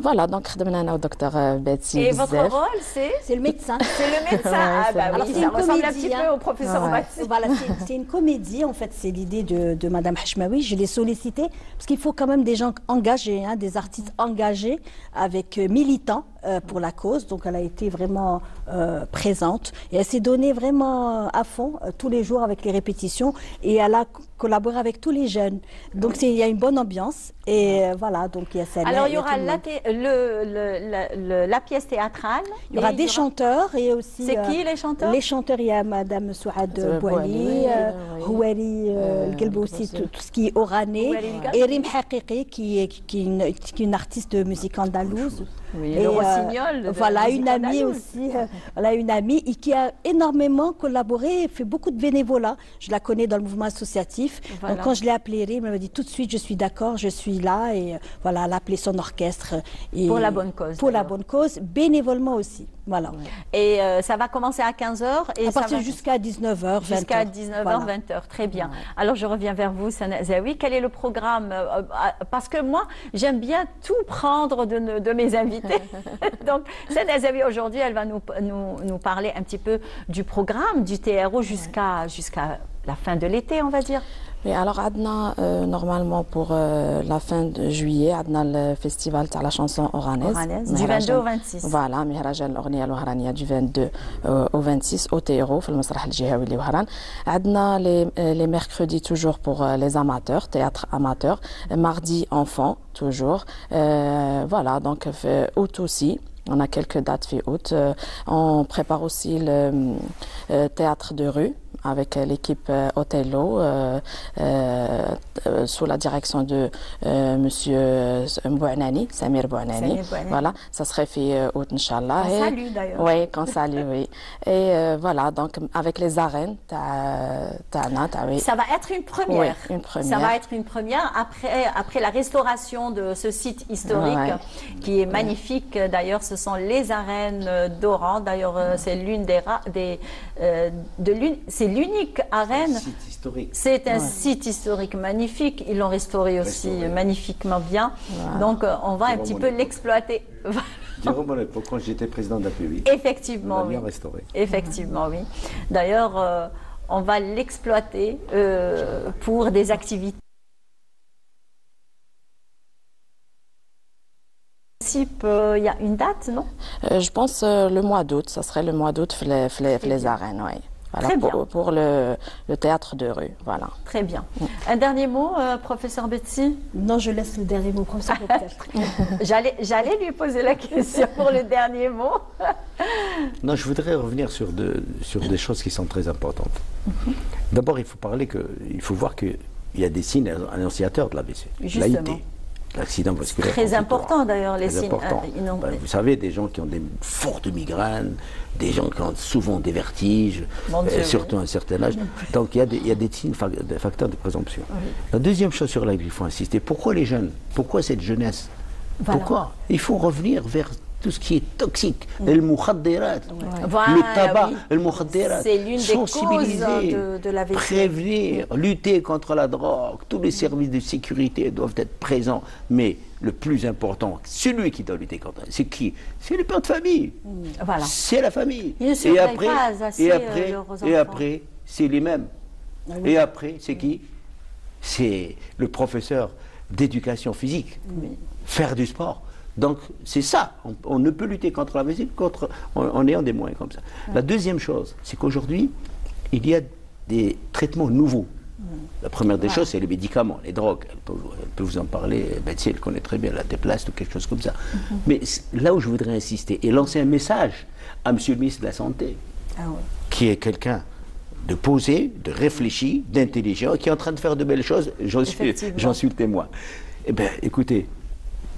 فوالا دونك خدمنا انا ودكتور باتي بزاف. Et votre rôle c'est le médecin. C'est le médecin. Ah bah oui, ça ressemble un petit peu au professeur Bati. Voilà, c'est une comédie en fait, c'est l'idée de Madame Hachmaoui. Je l'ai sollicitée parce qu'il faut quand même des gens engagés, hein, des artistes engagés avec militants pour la cause. Donc elle a été vraiment présente et elle s'est donnée vraiment à fond tous les jours avec les répétitions et elle a collaboré avec tous les jeunes. Donc il y a une bonne ambiance et voilà, donc il y a celle. Alors il y aura la pièce théâtrale. Il y aura des chanteurs et aussi. C'est qui les chanteurs? Les chanteurs, il y a Madame Souad Bouali, Houari Gelboussi, tout ce qui est orané, et Rim Haqiqi qui est une artiste de musique andalouse. Oui, le rossignol. Voilà, une amie aussi. Voilà, une amie qui a énormément collaboré, fait beaucoup de bénévolat. Je la connais dans le mouvement associatif. Voilà. Donc quand je l'ai appelée, elle m'a dit tout de suite, je suis d'accord, je suis là. Et voilà, elle a appelé son orchestre. Et pour la bonne cause. Pour la bonne cause, bénévolement aussi. Voilà. Et ça va commencer à 15h. Et à partir jusqu'à 19h, 20h. Jusqu'à 19h, voilà. 20h. Très bien. Ouais. Alors je reviens vers vous, Sana Zaoui. Quel est le programme? Parce que moi, j'aime bien tout prendre de mes invités. Donc, Sana Zaoui, aujourd'hui, elle va nous parler un petit peu du programme du TRO jusqu'à la fin de l'été, on va dire. Oui, alors Adna, normalement pour la fin de juillet, Adna le festival de la chanson oranaise. Du 22 au 26. Voilà, Mihrajal l'Ornia l'Oharania du 22 au 26 au TRO, في المسرح الجهوي اللي وهران. Adna les mercredis toujours pour les amateurs, théâtre amateur. Mardi enfants toujours. Voilà, donc août aussi. On a quelques dates fin août. On prépare aussi le théâtre de rue avec l'équipe Othello sous la direction de Monsieur Bouanani, Samir Bouanani. Voilà, ça serait fait août, Inch'Allah. On salue d'ailleurs. Oui, qu'on salue, oui. Et voilà, donc avec les arènes, oui. Ça va être une première. Oui, une première. Ça va être une première après la restauration de ce site historique qui est magnifique. D'ailleurs, ce sont les arènes d'Oran. D'ailleurs, c'est c'est l'unique arène. C'est un site historique magnifique. Ils l'ont restauré aussi magnifiquement bien. Voilà. Donc, on va un petit peu l'exploiter. Jérôme à l'époque, quand j'étais président de la PUI. Effectivement, on l'a bien restauré. Effectivement, oui. D'ailleurs, on va l'exploiter pour des activités. Il y a une date, non? Je pense le mois d'août, ça serait le mois d'août les arènes, oui. Voilà, très bien. Pour le théâtre de rue, voilà. Très bien. Un dernier mot, professeur Betsy? Non, je laisse le dernier mot, professeur peut-être. J'allais lui poser la question pour le dernier mot. Non, je voudrais revenir sur des choses qui sont très importantes. D'abord, il faut voir qu'il y a des signes annonciateurs de l'AVC. Justement. L'accident vasculaire. Très important d'ailleurs, les signes. Vous savez, des gens qui ont des fortes migraines, des gens qui ont souvent des vertiges, surtout à un certain âge. Donc il y a des signes, des facteurs de présomption. Oui. La deuxième chose sur laquelle il faut insister, pourquoi les jeunes? Pourquoi cette jeunesse? Voilà. Pourquoi? Il faut revenir vers tout ce qui est toxique, le tabac, c'est l'une des causes de la VC. Prévenir, lutter contre la drogue, tous les services de sécurité doivent être présents, mais le plus important, celui qui doit lutter contre, c'est qui? C'est les pères de famille. Voilà. C'est la famille. Et après, c'est les mêmes. Et après, c'est qui? C'est le professeur d'éducation physique. Faire du sport. Donc, c'est ça. On ne peut lutter contre la VC en ayant des moyens comme ça. La deuxième chose, c'est qu'aujourd'hui, il y a des traitements nouveaux. La première des choses, c'est les médicaments, les drogues. Elle peut vous en parler, Betsy, elle connaît très bien la déplace ou quelque chose comme ça. Mais là où je voudrais insister et lancer un message à M. le ministre de la Santé, qui est quelqu'un de posé, de réfléchi, d'intelligent, qui est en train de faire de belles choses, j'en suis le témoin. Eh bien, écoutez,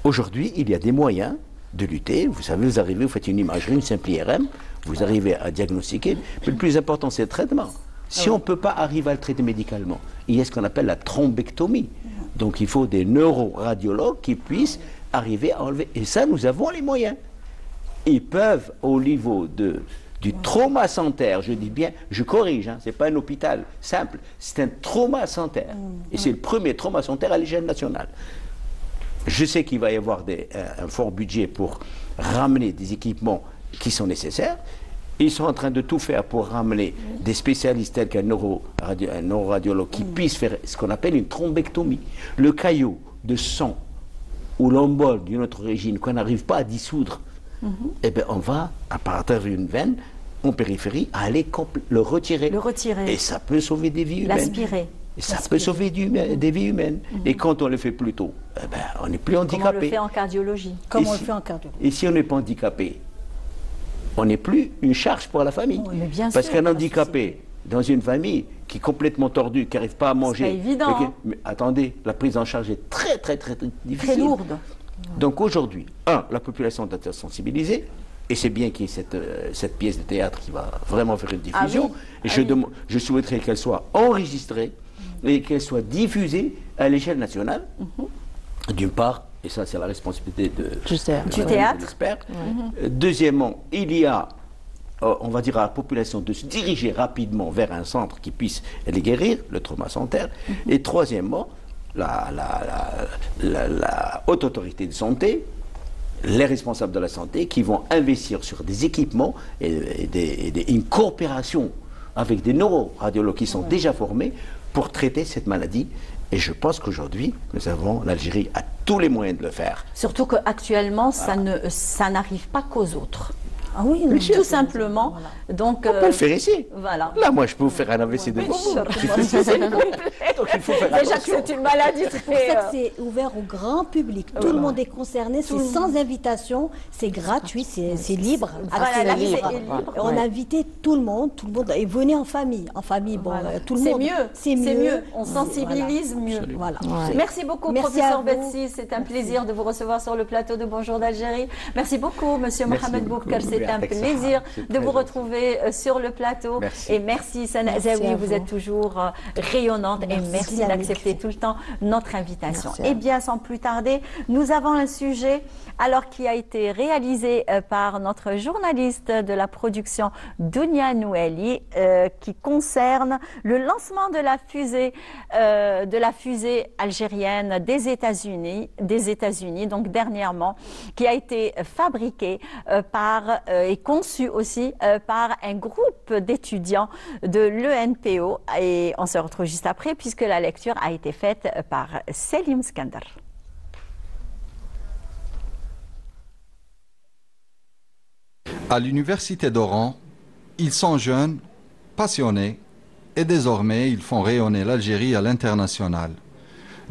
aujourd'hui, il y a des moyens de lutter. Vous savez, vous arrivez, vous faites une imagerie, une simple IRM, vous arrivez à diagnostiquer, mais le plus important, c'est le traitement. Si on ne peut pas arriver à le traiter médicalement, il y a ce qu'on appelle la thrombectomie. Donc il faut des neuroradiologues qui puissent arriver à enlever. Et ça, nous avons les moyens. Ils peuvent, au niveau du traumacentre, je dis bien, je corrige, ce n'est pas un hôpital simple, c'est un traumacentre. Et c'est le premier traumacentre à l'échelle nationale. Je sais qu'il va y avoir un fort budget pour ramener des équipements qui sont nécessaires. Ils sont en train de tout faire pour ramener des spécialistes tels qu'un neuroradiologue qui puisse faire ce qu'on appelle une thrombectomie. Le caillot de sang ou l'embole d'une autre origine qu'on n'arrive pas à dissoudre, eh bien on va, à partir d'une veine, en périphérie, aller le retirer. Et ça peut sauver des vies humaines. L'aspirer. Ça peut sauver des vies humaines. Et quand on le fait plus tôt, eh ben, on n'est plus handicapé. Comme on le fait en cardiologie. Et si on n'est pas handicapé, on n'est plus une charge pour la famille. Parce qu'un handicapé dans une famille qui est complètement tordu, qui n'arrive pas à manger. C'est évident. Mais attendez, la prise en charge est très difficile. Très lourde. Donc aujourd'hui, la population doit être sensibilisée. Et c'est bien qu'il y ait cette pièce de théâtre qui va vraiment faire une diffusion. Et je souhaiterais qu'elle soit enregistrée et qu'elle soit diffusée à l'échelle nationale, d'une part. Et ça, c'est la responsabilité du théâtre. J'espère. Deuxièmement, il y a, on va dire à la population de se diriger rapidement vers un centre qui puisse les guérir, le traumacentre. Et troisièmement, la haute autorité de santé, les responsables de la santé qui vont investir sur des équipements et une coopération avec des neuroradiologues qui sont déjà formés pour traiter cette maladie. Et je pense qu'aujourd'hui, l'Algérie a tous les moyens de le faire. Surtout qu'actuellement, ça n'arrive pas qu'aux autres. Ah oui, tout simplement. Donc, on peut le faire ici. Voilà. Là, moi, je peux vous faire un AVC de vous. Donc, il faut faire déjà que c'est une maladie très... C'est pour ça que c'est ouvert au grand public. Tout le monde est concerné. C'est sans invitation. C'est gratuit. C'est libre. On a invité tout le monde. Et venez en famille. En famille, bon, tout le monde. C'est mieux. On sensibilise mieux. Voilà. Merci beaucoup, professeur Betsy. C'est un plaisir de vous recevoir sur le plateau de Bonjour d'Algérie. Merci beaucoup, monsieur Mohamed Boukar. C'est un plaisir de vous retrouver sur le plateau. Et merci, Sana Zawi, vous êtes toujours rayonnante et merci d'accepter tout le temps notre invitation. Eh bien, sans plus tarder, nous avons un sujet qui a été réalisé par notre journaliste de la production Dounia Noueli qui concerne le lancement de la fusée algérienne des États-Unis, donc dernièrement, qui a été fabriquée et conçue aussi par un groupe d'étudiants de l'ENPO. Et on se retrouve juste après puisque la lecture a été faite par Selim Skandar. À l'université d'Oran, ils sont jeunes, passionnés et désormais ils font rayonner l'Algérie à l'international.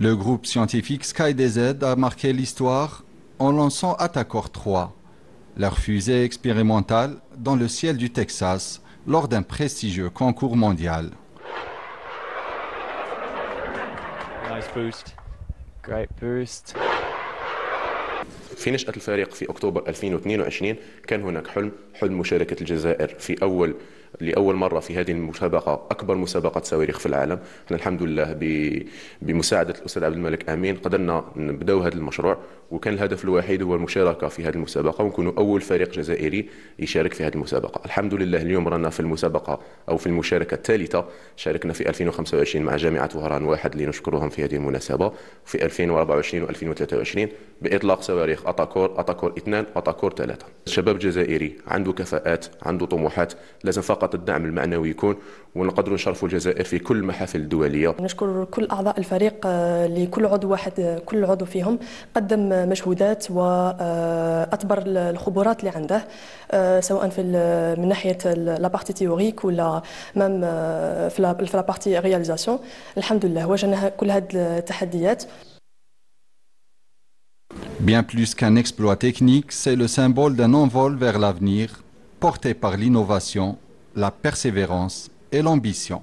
Le groupe scientifique SkyDZ a marqué l'histoire en lançant Atakor 3, leur fusée expérimentale dans le ciel du Texas lors d'un prestigieux concours mondial. Nice boost. Great boost. في نشأة الفريق في أكتوبر 2022 كان هناك حلم مشاركة الجزائر في أول لأول مرة في هذه المسابقة أكبر مسابقة صواريخ في العالم. احنا الحمد لله بمساعدة الأستاذ عبد الملك آمين قدرنا نبدأ هذا المشروع، وكان الهدف الوحيد هو المشاركة في هذه المسابقة ونكون أول فريق جزائري يشارك في هذه المسابقة. الحمد لله اليوم رانا في المسابقة أو في المشاركة الثالثة. شاركنا في 2025 مع جامعة وهران واحد اللي نشكرهم في هذه المناسبة، في 2024 و2023 بإطلاق صواريخ أتاكور 2 وأتاكور 3. شباب جزائري عنده كفاءات، عنده طموحات، لازم فقط الدعم المعنوي يكون، ونقدروا نشرفوا الجزائر في كل المحافل الدولية. نشكر كل أعضاء الفريق لكل عضو واحد، كل عضو فيهم قدم مجهودات وأطبر الخبرات اللي عنده، سواء من ناحية لا بارتي تيوريك ولا مام في لا بارتي رياليزاسيون. الحمد لله واجهنا كل هذه التحديات. Bien plus qu'un exploit technique, c'est le symbole d'un envol vers l'avenir, porté par l'innovation, la persévérance et l'ambition.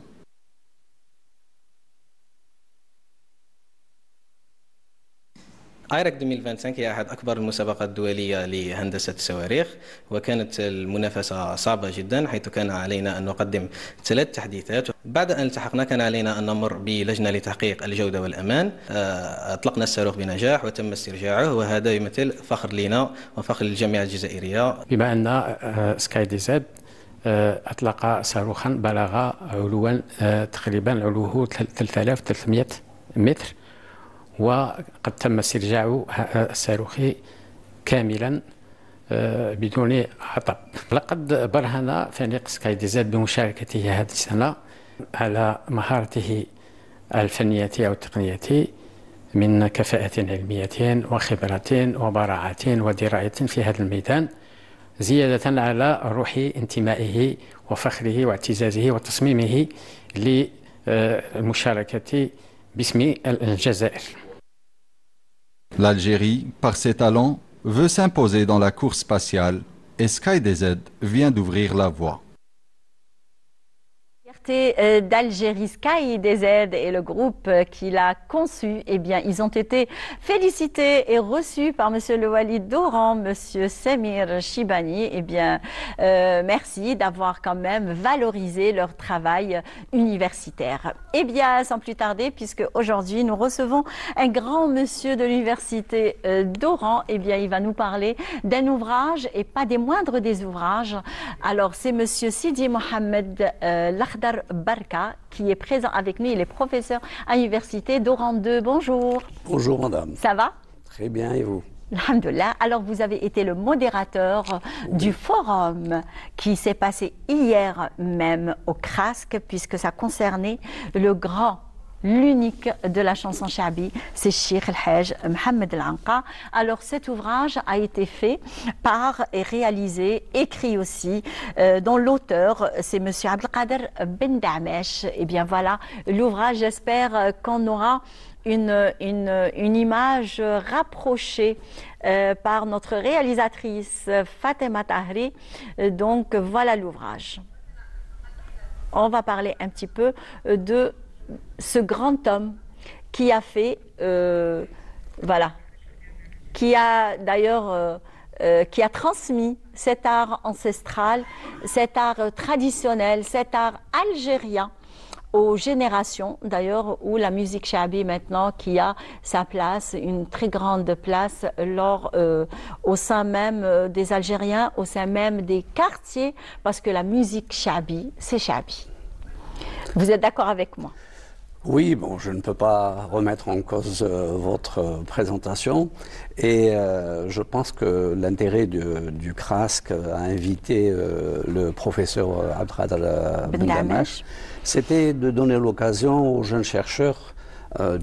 ايرك 2025 هي أحد أكبر المسابقات الدولية لهندسة الصواريخ، وكانت المنافسة صعبة جدا حيث كان علينا أن نقدم 3 تحديثات. بعد أن التحقنا كان علينا أن نمر بلجنة لتحقيق الجودة والأمان. أطلقنا الصاروخ بنجاح وتم استرجاعه، وهذا يمثل فخر لنا وفخر للجامعة الجزائرية. بما أن سكاي دي زد أطلق صاروخا بلغ علوا تقريبا علوه 3300 متر، وقد تم استرجاع الصاروخ كاملا بدون عطب. لقد برهن فريق سكاي دي زد بمشاركته هذه السنة على مهارته الفنية أو التقنية من كفاءة علمية وخبرة وبراعة ودراية في هذا الميدان، زيادة على روح انتمائه وفخره واعتزازه وتصميمه للمشاركة باسم الجزائر. L'Algérie, par ses talents, veut s'imposer dans la course spatiale et SkyDZ vient d'ouvrir la voie. D'Algérie, Sky DZ et le groupe qui l'a conçu, eh bien, ils ont été félicités et reçus par Monsieur le Walid Doran, Monsieur Semir Chibani. Eh bien, merci d'avoir quand même valorisé leur travail universitaire. Eh bien, sans plus tarder, puisque aujourd'hui nous recevons un grand monsieur de l'université d'Oran, eh bien, il va nous parler d'un ouvrage et pas des moindres des ouvrages. Alors, c'est Monsieur Sidi Mohamed Lakhdar Barka qui est présent avec nous. Il est professeur à l'université d'Oran 2. Bonjour. Bonjour madame. Ça va? Très bien, et vous? Alhamdulillah. Alors vous avez été le modérateur du forum qui s'est passé hier même au CRASC, puisque ça concernait le grand, l'unique de la chanson Chabi, c'est Cheikh El-Hajj Mohamed El-Anqa. Alors cet ouvrage a été fait par et réalisé, écrit aussi, dont l'auteur c'est Monsieur Abdelkader Ben Damesh. Et bien voilà, l'ouvrage, j'espère qu'on aura une image rapprochée par notre réalisatrice Fatima Tahri. Donc voilà l'ouvrage. On va parler un petit peu de ce grand homme qui a fait, voilà, qui a d'ailleurs, qui a transmis cet art ancestral, cet art traditionnel, cet art algérien aux générations d'ailleurs, où la musique chabi maintenant qui a sa place, une très grande place au sein même des Algériens, au sein même des quartiers, parce que la musique chabi, c'est chabi. Vous êtes d'accord avec moi? Oui, bon, je ne peux pas remettre en cause votre présentation, et je pense que l'intérêt du CRASC à inviter le professeur Abdelkader Ben Damesh, c'était de donner l'occasion aux jeunes chercheurs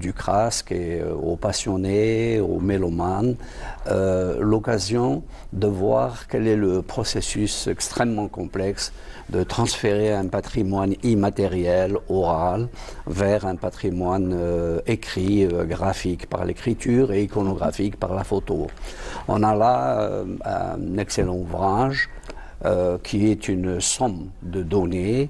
du CRASC et aux passionnés, aux mélomanes, l'occasion de voir quel est le processus extrêmement complexe de transférer un patrimoine immatériel, oral, vers un patrimoine écrit, graphique par l'écriture et iconographique par la photo. On a là un excellent ouvrage qui est une somme de données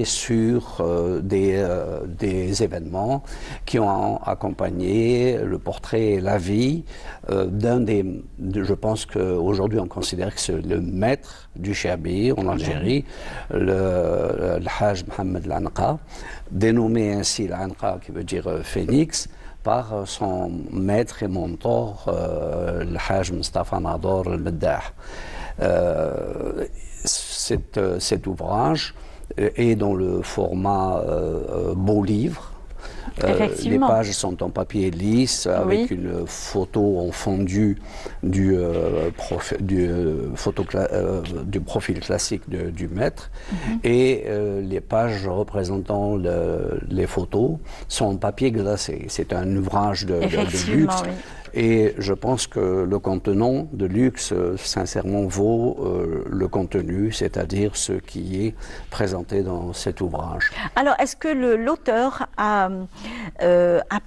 sur des événements qui ont accompagné le portrait et la vie je pense qu'aujourd'hui on considère que c'est le maître du Chabi en Algérie, le Hajj Mohamed Al-Anqa, dénommé ainsi l'Anqa qui veut dire phénix, par son maître et mentor, le Hajj Mustafa Nador Al-Meddah. Cet ouvrage est dans le format beau livre. Les pages sont en papier lisse avec une photo en fondu du profil classique du maître et les pages représentant les photos sont en papier glacé. C'est un ouvrage de luxe. Oui. Et je pense que le contenant de luxe, sincèrement, vaut le contenu, c'est-à-dire ce qui est présenté dans cet ouvrage. Alors, est-ce que l'auteur a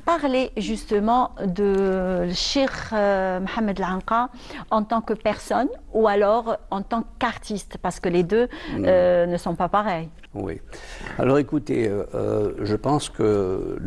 parlé justement de Cheikh Mohamed Al-Anqa en tant que personne ou alors en tant qu'artiste? Parce que les deux ne sont pas pareils. Oui. Alors écoutez, je pense que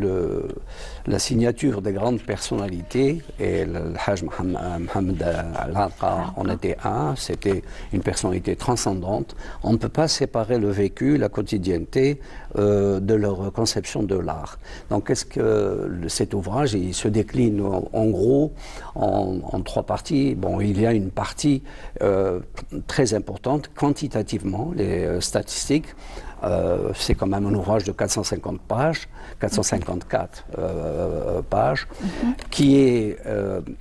la signature des grandes personnalités, et le Hajj Mohamed Al-Anqa en était un, c'était une personnalité transcendante. On ne peut pas séparer le vécu, la quotidienneté de leur conception de l'art. Donc qu'est-ce que cet ouvrage, il se décline en gros en trois parties. Bon, il y a une partie très importante quantitativement, les statistiques. C'est quand même un ouvrage de 450 pages, 454 pages, qui est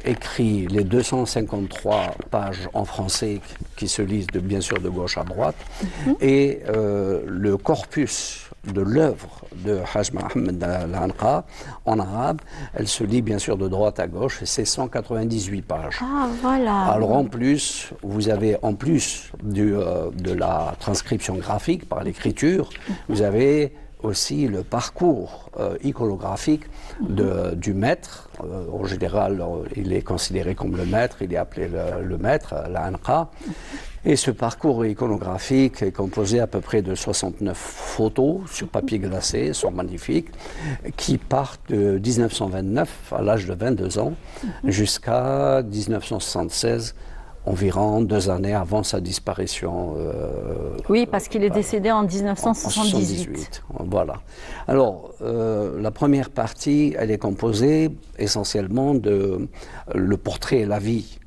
écrit les 253 pages en français qui se lisent bien sûr de gauche à droite, et le corpus de l'œuvre de Hajj Mohamed Al-Anqa en arabe, elle se lit bien sûr de droite à gauche, et c'est 198 pages. Ah, voilà. Alors en plus, vous avez en plus de la transcription graphique par l'écriture, vous avez aussi le parcours iconographique du maître. En général, il est considéré comme le maître, il est appelé le maître, l'Anqa. Et ce parcours iconographique est composé à peu près de 69 photos sur papier glacé, sont magnifiques, qui partent de 1929, à l'âge de 22 ans, jusqu'à 1976, environ 2 années avant sa disparition. Oui, parce qu'il est décédé en 1978. Voilà. Alors, la première partie, elle est composée essentiellement de le portrait et la vie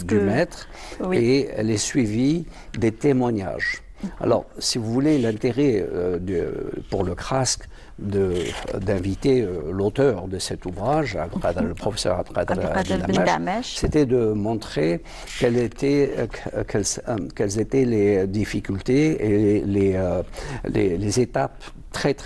du maître, et elle est suivie des témoignages. Alors, si vous voulez, l'intérêt pour le CRASC d'inviter l'auteur de cet ouvrage, le professeur Abdelkader Beldameche, c'était de montrer quelles étaient les difficultés et les étapes très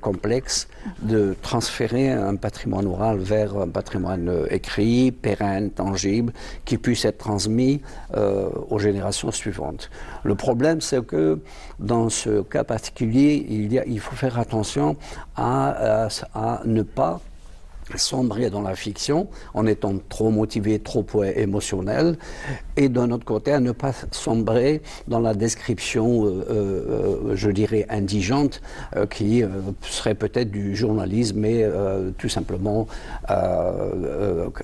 complexes de transférer un patrimoine oral vers un patrimoine écrit, pérenne, tangible, qui puisse être transmis aux générations suivantes. Le problème, c'est que dans ce cas particulier, il faut faire attention à ne pas sombrer dans la fiction en étant trop motivé, trop émotionnel, et d'un autre côté à ne pas sombrer dans la description, je dirais, indigente, qui serait peut-être du journalisme, mais tout simplement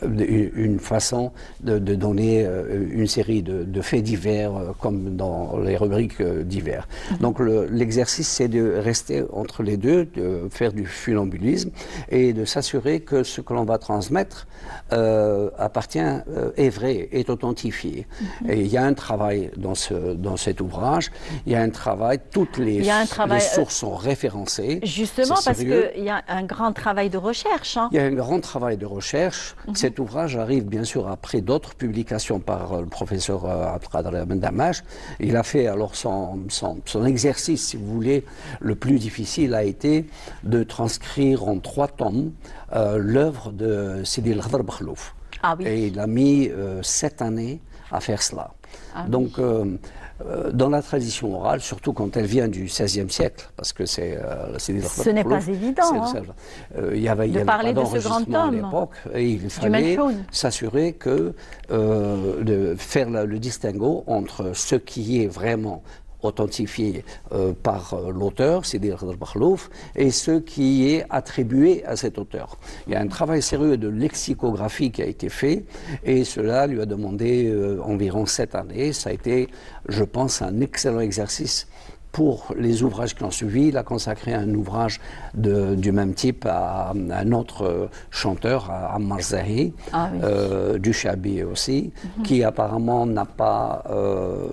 une façon de donner une série de faits divers, comme dans les rubriques divers. Donc l'exercice, c'est de rester entre les deux, de faire du funambulisme et de s'assurer que ce que l'on va transmettre est vrai, est authentifié. Et il y a un travail dans cet ouvrage, il y a un travail, toutes les sources sont référencées. Justement, parce qu'il y a un grand travail de recherche. Il y a un grand travail de recherche. Cet ouvrage arrive bien sûr après d'autres publications par le professeur Abdelkader Beldameche. Il a fait alors son exercice, si vous voulez, le plus difficile a été de transcrire en 3 tomes l'œuvre de Sidi El Khadr Bakhlouf. Ah oui. Et il a mis 7 années à faire cela. Ah, donc, dans la tradition orale, surtout quand elle vient du XVIe siècle, parce que c'est... ce n'est pas évident, il y avait parler de ce grand homme à l'époque, et il fallait s'assurer que de faire le distinguo entre ce qui est vraiment authentifié par l'auteur, Sidi Baklouf, et ce qui est attribué à cet auteur. Il y a un travail sérieux de lexicographie qui a été fait, et cela lui a demandé environ 7 années. Ça a été, je pense, un excellent exercice pour les ouvrages qui ont suivi. Il a consacré un ouvrage du même type à un autre chanteur, à Ammar Zahi, du Chabi aussi, qui apparemment n'a pas,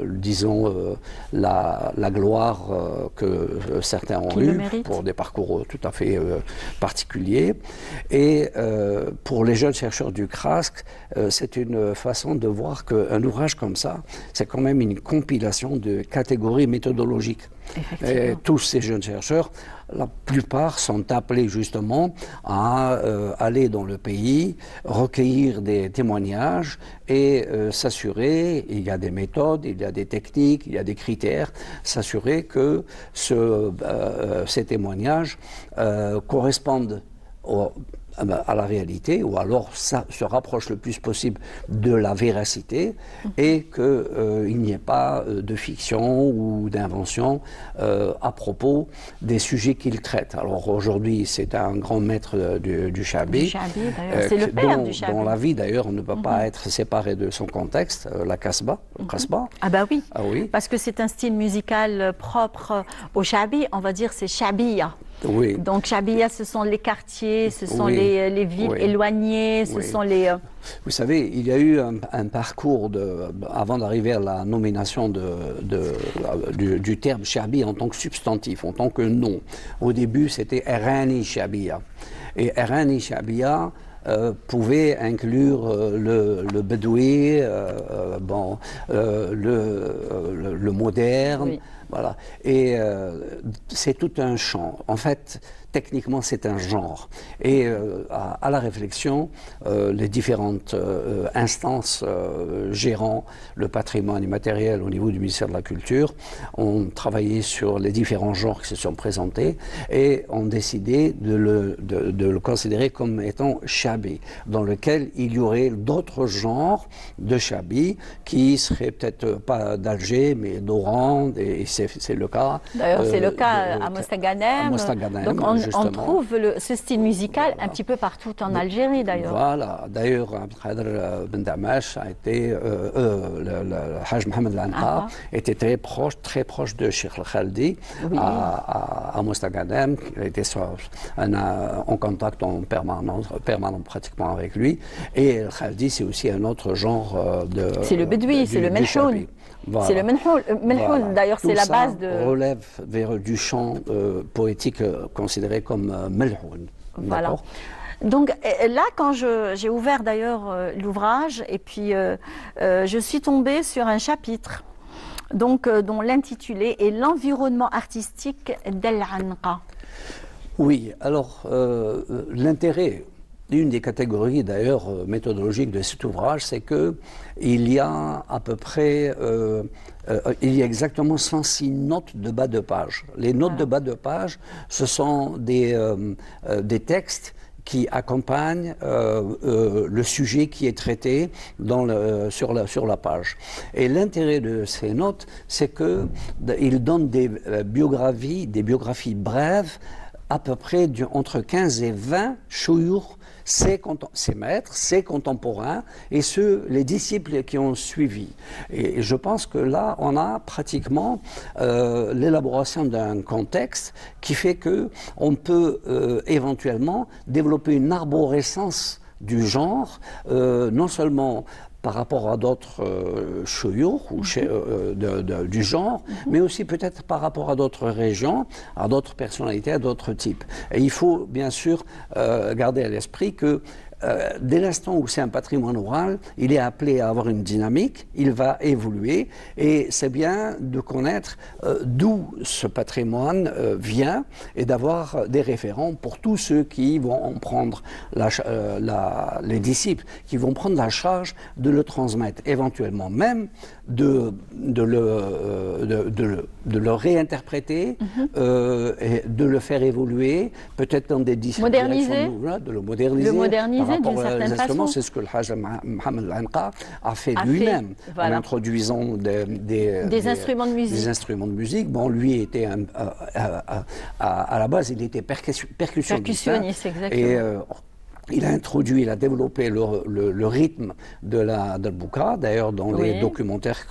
disons, la gloire que certains ont eue, pour des parcours tout à fait particuliers. Et pour les jeunes chercheurs du CRASC, c'est une façon de voir qu'un ouvrage comme ça, c'est quand même une compilation de catégories méthodologiques. Et tous ces jeunes chercheurs, la plupart sont appelés justement à aller dans le pays, recueillir des témoignages et s'assurer, il y a des méthodes, il y a des techniques, il y a des critères, s'assurer que ces témoignages correspondent à la réalité, ou alors ça se rapproche le plus possible de la véracité, et qu'il n'y ait pas de fiction ou d'invention à propos des sujets qu'il traite. Alors aujourd'hui, c'est un grand maître du Chabi, c'est le père du Chabi. Dont la vie d'ailleurs ne peut pas être séparée de son contexte, la Kasbah. Ah bah oui, parce que c'est un style musical propre au Chabi, on va dire c'est Chabiya. Oui. Donc Chabiya, ce sont les quartiers, ce sont les villes éloignées, ce sont les... Vous savez, il y a eu un parcours avant d'arriver à la nomination du terme Chabi en tant que substantif, en tant que nom. Au début, c'était Erani Chabiya. Et Erani Chabiya pouvait inclure le bédoui, le moderne. Oui. Voilà. Et c'est tout un champ. En fait, techniquement, c'est un genre. Et à la réflexion, les différentes instances gérant le patrimoine immatériel au niveau du ministère de la Culture ont travaillé sur les différents genres qui se sont présentés et ont décidé de le considérer comme étant Chabi, dans lequel il y aurait d'autres genres de Chabi qui seraient peut-être pas d'Alger, mais d'Oran, et c'est le cas. D'ailleurs, c'est le cas à Mostaganem. Donc on trouve ce style musical un petit peu partout en Algérie, d'ailleurs. Voilà. D'ailleurs, Abdelkader Ben Damash a été, le Haj Mohamed Lanqa était très proche de Cheikh Al-Khaldi à Mostaganem. Il était en contact permanent pratiquement avec lui. Et Al-Khaldi, c'est aussi un autre genre de... C'est le bédoui, c'est le melhoun. Voilà. C'est le melhoun, d'ailleurs, c'est la base de... relève vers du chant poétique considéré comme melhoun. Voilà. Donc là, quand j'ai ouvert d'ailleurs l'ouvrage, et puis je suis tombée sur un chapitre donc, dont l'intitulé est « L'environnement artistique d'Al-Anqa ». Oui, alors l'intérêt... Une des catégories d'ailleurs méthodologiques de cet ouvrage, c'est qu'il y a à peu près, il y a exactement 106 notes de bas de page. Les notes de bas de page, ce sont des textes qui accompagnent le sujet qui est traité sur la page. Et l'intérêt de ces notes, c'est qu'ils donnent des biographies brèves, à peu près entre 15 et 20 chouyours, ses maîtres, ses contemporains et les disciples qui ont suivi. Et je pense que là, on a pratiquement l'élaboration d'un contexte qui fait qu'on peut éventuellement développer une arborescence du genre, non seulement par rapport à d'autres chouyours du genre, mais aussi peut-être par rapport à d'autres régions, à d'autres personnalités, à d'autres types. Et il faut bien sûr garder à l'esprit que dès l'instant où c'est un patrimoine oral, il est appelé à avoir une dynamique, il va évoluer, et c'est bien de connaître d'où ce patrimoine vient et d'avoir des référents pour tous ceux qui vont en prendre les disciples, qui vont prendre la charge de le transmettre, éventuellement même de le réinterpréter et de le faire évoluer, peut-être dans des disciplines de le moderniser d'une certaine façon. C'est ce que le Hajj Mohamed Al-Anqa a fait lui-même, en introduisant des instruments de musique. Des instruments de musique. Bon, lui était à la base, il était percussionniste, exactement. Et il a introduit, il a développé le rythme de Bouka. D'ailleurs, dans les documentaires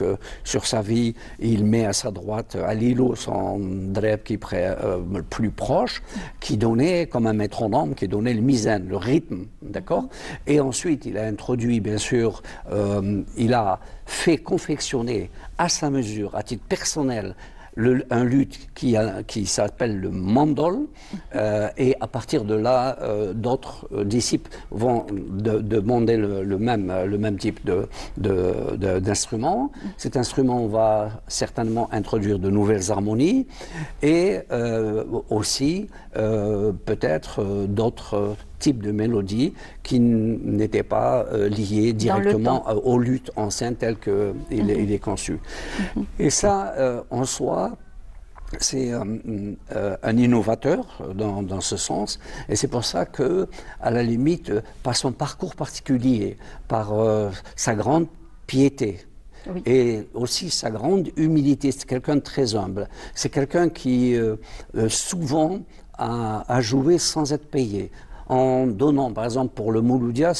sur sa vie, il met à sa droite Alilo, son dreb qui est plus proche, qui donnait comme un métronome, qui donnait le mizan, le rythme, d'accord. Et ensuite, il a introduit, bien sûr, il a fait confectionner à sa mesure, à titre personnel, un luth qui s'appelle le mandol, et à partir de là, d'autres disciples vont demander le même type d'instrument. Cet instrument va certainement introduire de nouvelles harmonies et aussi peut-être d'autres types de mélodies qui n'étaient pas liées directement au luth ancien tel qu'il est conçu. Et ça, en soi, c'est un innovateur dans ce sens, et c'est pour ça que, à la limite, par son parcours particulier, par sa grande piété, et aussi sa grande humilité, c'est quelqu'un de très humble, c'est quelqu'un qui souvent a joué sans être payé, en donnant, par exemple, pour le Mouloudia,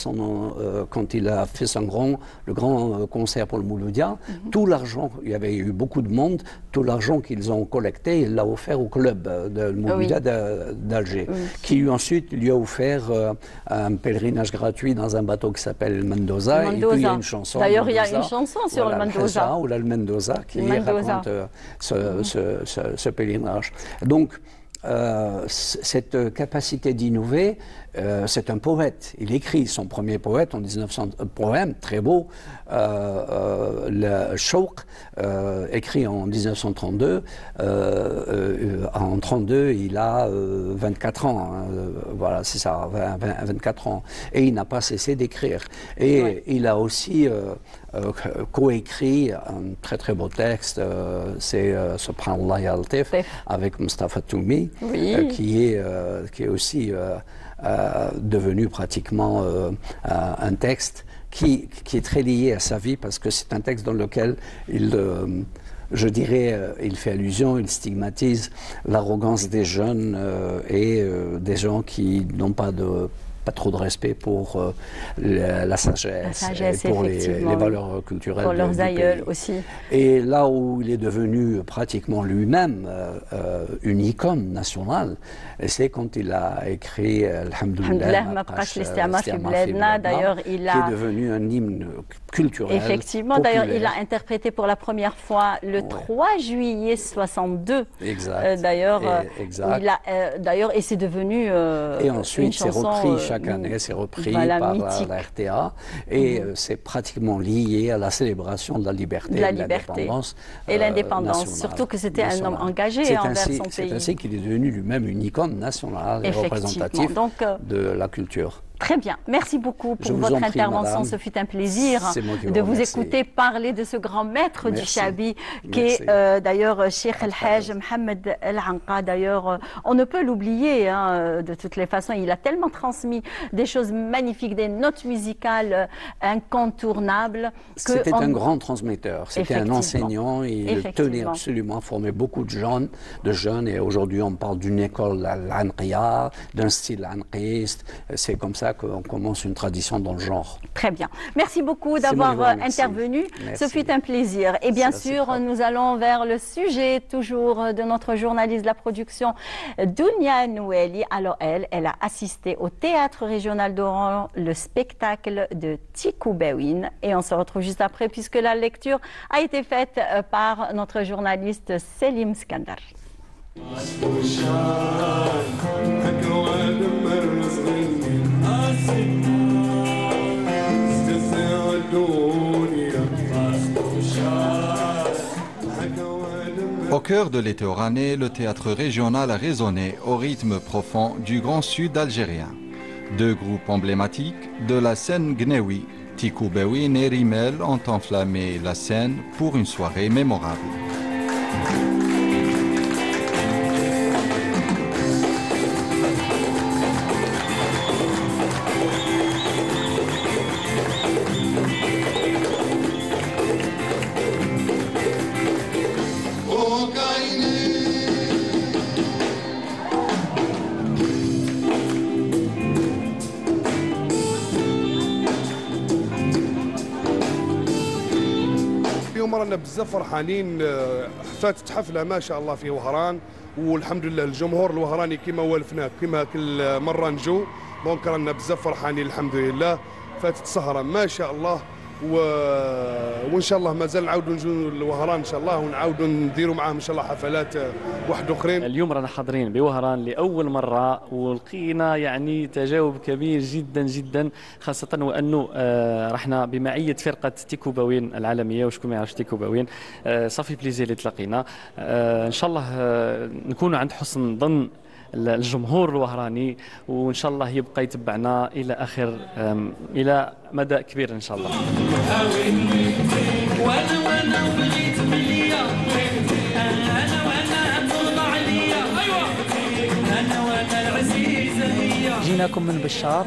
quand il a fait le grand concert pour le Mouloudia, tout l'argent, il y avait eu beaucoup de monde, tout l'argent qu'ils ont collecté, il l'a offert au club de Mouloudia d'Alger, qui ensuite lui a offert un pèlerinage gratuit dans un bateau qui s'appelle Mendoza. Et puis il y a une chanson. D'ailleurs, il y a une chanson sur le Mendoza. Ou le Mendoza qui raconte ce pèlerinage. Donc, cette capacité d'innover, c'est un poète. Il écrit son premier poème en 1900, poème très beau, le Shawq, écrit en 1932. En 32, il a 24 ans. Voilà, c'est ça, 24 ans. Et il n'a pas cessé d'écrire. Et il a aussi coécrit un très très beau texte, c'est Subhanallah ya Latif, avec Mustafa Toumi, qui est aussi devenu pratiquement un texte qui est très lié à sa vie, parce que c'est un texte dans lequel je dirais, il fait allusion, il stigmatise l'arrogance des jeunes et des gens qui n'ont pas trop de respect pour la sagesse et pour les valeurs culturelles. Pour leurs aïeuls aussi. Et là où il est devenu pratiquement lui-même une icône nationale, c'est quand il a écrit Alhamdulillah, d'ailleurs, qui est devenu un hymne culturel. Effectivement, d'ailleurs, il a interprété pour la première fois le 3 juillet 62. Exact. D'ailleurs, et c'est devenu et ensuite, une chanson repris chaque année, c'est repris par la RTA, et c'est pratiquement lié à la célébration de la liberté et de l'indépendance. Et l'indépendance, surtout que c'était un homme engagé envers son pays. C'est ainsi qu'il est devenu lui-même une icône nationale et représentative de la culture. Très bien. Merci beaucoup pour votre intervention. Ce fut un plaisir de vous écouter parler de ce grand maître du Chabi, qui est d'ailleurs Cheikh El-Hajj Mohamed Al-Anqa. D'ailleurs, on ne peut l'oublier de toutes les façons. Il a tellement transmis des choses magnifiques, des notes musicales incontournables. C'était un grand transmetteur. C'était un enseignant. Il tenait absolument à former beaucoup de jeunes. Et aujourd'hui, on parle d'une école al-Anqiya, d'un style anqiste. C'est comme ça qu'on commence une tradition dans le genre. Très bien. Merci beaucoup d'avoir intervenu. Merci. Ce fut un plaisir. Et bien sûr, nous allons vers le sujet toujours de notre journaliste de la production, Dounia Noueli. Alors elle a assisté au Théâtre Régional d'Oran, le spectacle de Tikou Bewin. Et on se retrouve juste après puisque la lecture a été faite par notre journaliste Selim Skandar. Asik Au cœur de l'été oranais, le théâtre régional a résonné au rythme profond du grand sud algérien. Deux groupes emblématiques de la scène gnewi, Tikou Bewin et Rimel, ont enflammé la scène pour une soirée mémorable. رانا بزاف فرحانين فاتت حفله ما شاء الله في وهران والحمد لله الجمهور الوهراني كما والفناه كما كل مره نجو دونك رانا بزاف فرحانين الحمد لله فاتت سهره ما شاء الله وان شاء الله مازال نعاودوا نجوا لوهران ان شاء الله ونعاودوا نديروا معاهم ان شاء الله حفلات واحد اخرين. اليوم رانا حاضرين بوهران لاول مره ولقينا يعني تجاوب كبير جدا جدا خاصه وانه رحنا بمعيه فرقه تيكو باوين العالميه وشكون ما يعرفش تيكو باوين صافي بليزير اللي تلاقينا ان شاء الله نكونوا عند حسن ظن الجمهور الوهراني وان شاء الله يبقى يتبعنا الى مدى كبير ان شاء الله. جيناكم من بشار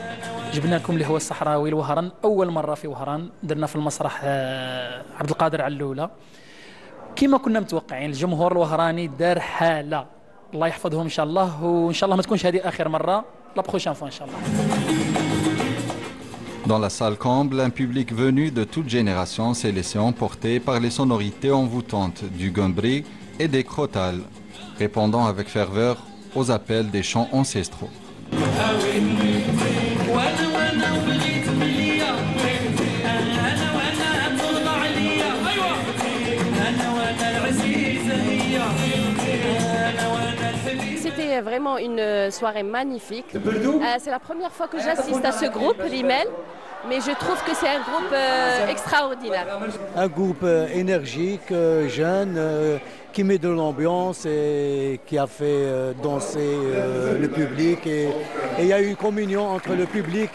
جبنا لكم اللي هو الصحراوي الوهران اول مره في وهران درنا في المسرح عبد القادر علولة كما كنا متوقعين. الجمهور الوهراني دار حاله الله يحفظهم ان شاء الله وان شاء الله ما تكونش هذه اخر مره لا بروشين فوا ان شاء الله. Dans la salle comble, un public venu de toutes générations s'est laissé emporter par les sonorités envoûtantes du gumbri et des crotales, répondant avec ferveur aux appels des chants ancestraux. C'était vraiment une soirée magnifique. C'est la première fois que j'assiste à ce groupe, Rimel, mais je trouve que c'est un groupe extraordinaire. Un groupe énergique, jeune, qui met de l'ambiance et qui a fait danser le public. Et il y a eu une communion entre le public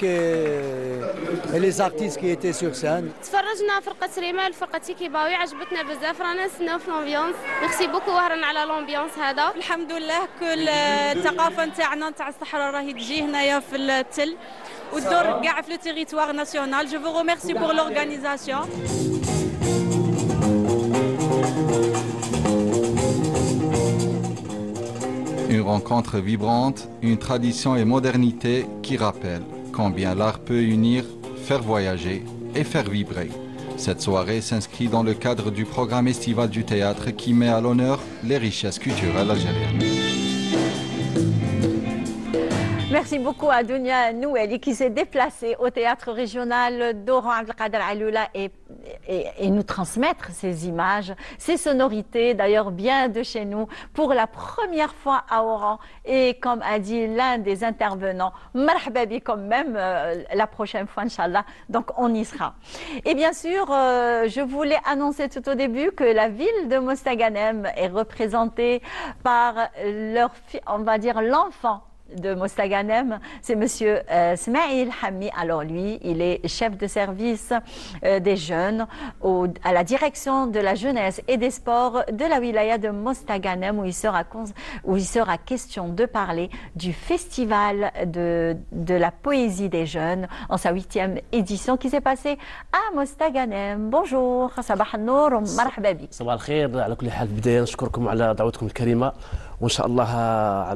et les artistes qui étaient sur scène. تفرجنا فرقة ريمال فرقة تيكي باوي عجبتنا بزاف رانا نستناو في لومبيونس. ميرسي بوكو وهران على لومبيونس هذا. الحمد لله كل الثقافة نتاعنا نتاع الصحراء راهي تجي هنايا في التل وتدور كاع في لو تيريتوار ناسيونال. جو فو ريميرسي بور لورغانيزاسيون. Une rencontre vibrante, une tradition et modernité qui rappellent combien l'art peut unir, faire voyager et faire vibrer. Cette soirée s'inscrit dans le cadre du programme estival du théâtre qui met à l'honneur les richesses culturelles algériennes. Merci beaucoup à Dounia Noueli qui s'est déplacée au théâtre régional d'Oran Abdelkader Alioula et nous transmettre ces images, ces sonorités, d'ailleurs bien de chez nous, pour la première fois à Oran. Et comme a dit l'un des intervenants, marhababi quand même la prochaine fois, Inch'Allah, donc on y sera. Et bien sûr, je voulais annoncer tout au début que la ville de Mostaganem est représentée par on va dire l'enfant de Mostaganem, c'est monsieur Smaïl Hammi. Alors lui, il est chef de service des jeunes à la direction de la jeunesse et des sports de la wilaya de Mostaganem où il sera question de parler du festival de la poésie des jeunes en sa 8e édition qui s'est passée à Mostaganem. Bonjour, صباح النور ومرحبا بك. صباح الخير. على كل حال بداية نشكركم على دعوتكم الكريمة وان شاء الله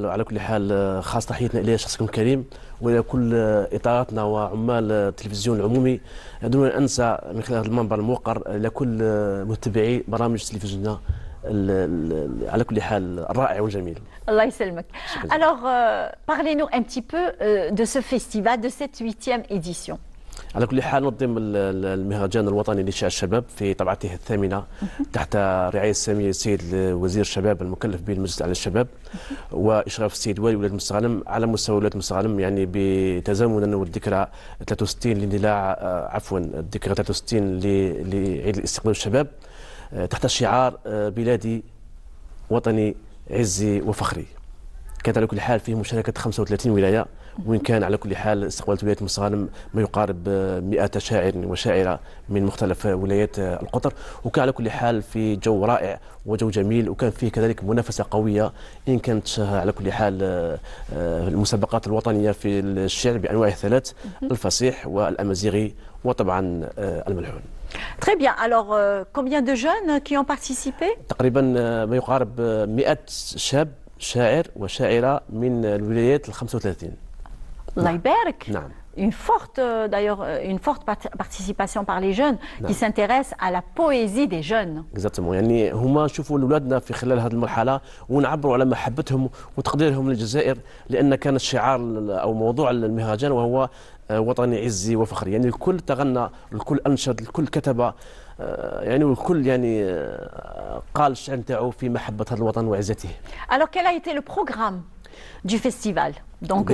على كل حال خاص تحيتنا الى شخصكم الكريم والى كل اطاراتنا وعمال التلفزيون العمومي. دون ان انسى من خلال المنبر الموقر الى كل متابعي برامج تلفزيوننا على كل حال الرائع والجميل. الله يسلمك. Alors parlez-nous un petit peu de ce festival, de cette 8e édition. على كل حال نظم المهرجان الوطني لإنشاء الشباب في طبعته الثامنة تحت رعاية سامية السيد وزير الشباب المكلف بالمجلس على الشباب وإشراف السيد والي ولاية مستغانم على مستوى ولاية مستغانم يعني بتزامنا والذكرى 63 لاندلاع الذكرى 63 لعيد الاستقلال الشباب تحت شعار بلادي وطني عزي وفخري. كانت على كل حال فيه مشاركة 35 ولاية، وإن كان على كل حال استقبلت ولاية المستغانم ما يقارب 100 شاعر وشاعرة من مختلف ولايات القطر، وكان على كل حال في جو رائع وجو جميل، وكان فيه كذلك منافسة قوية إن كانت على كل حال المسابقات الوطنية في الشعر بأنواعه الثلاث، الفصيح والأمازيغي وطبعا الملحون. Très bien. Alors, combien de jeunes qui ont participé? تقريبا ما يقارب 100 شاب شاعر وشاعرة من الولايات ال 35. الله يبارك. نعم. Une forte, d'ailleurs, une forte participation par les jeunes qui s'intéressent à la poésie des jeunes. Exactement. يعني هما نشوفوا اولادنا في خلال هذه المرحله ونعبروا على محبتهم وتقديرهم للجزائر، لان كان الشعار او موضوع المهرجان وهو وطني عزي وفخري. يعني الكل تغنى، الكل انشد، الكل كتب، يعني والكل يعني قال الشعر نتاعو في محبه هذا الوطن وعزته. Alors quel a été le programme du festival? Donc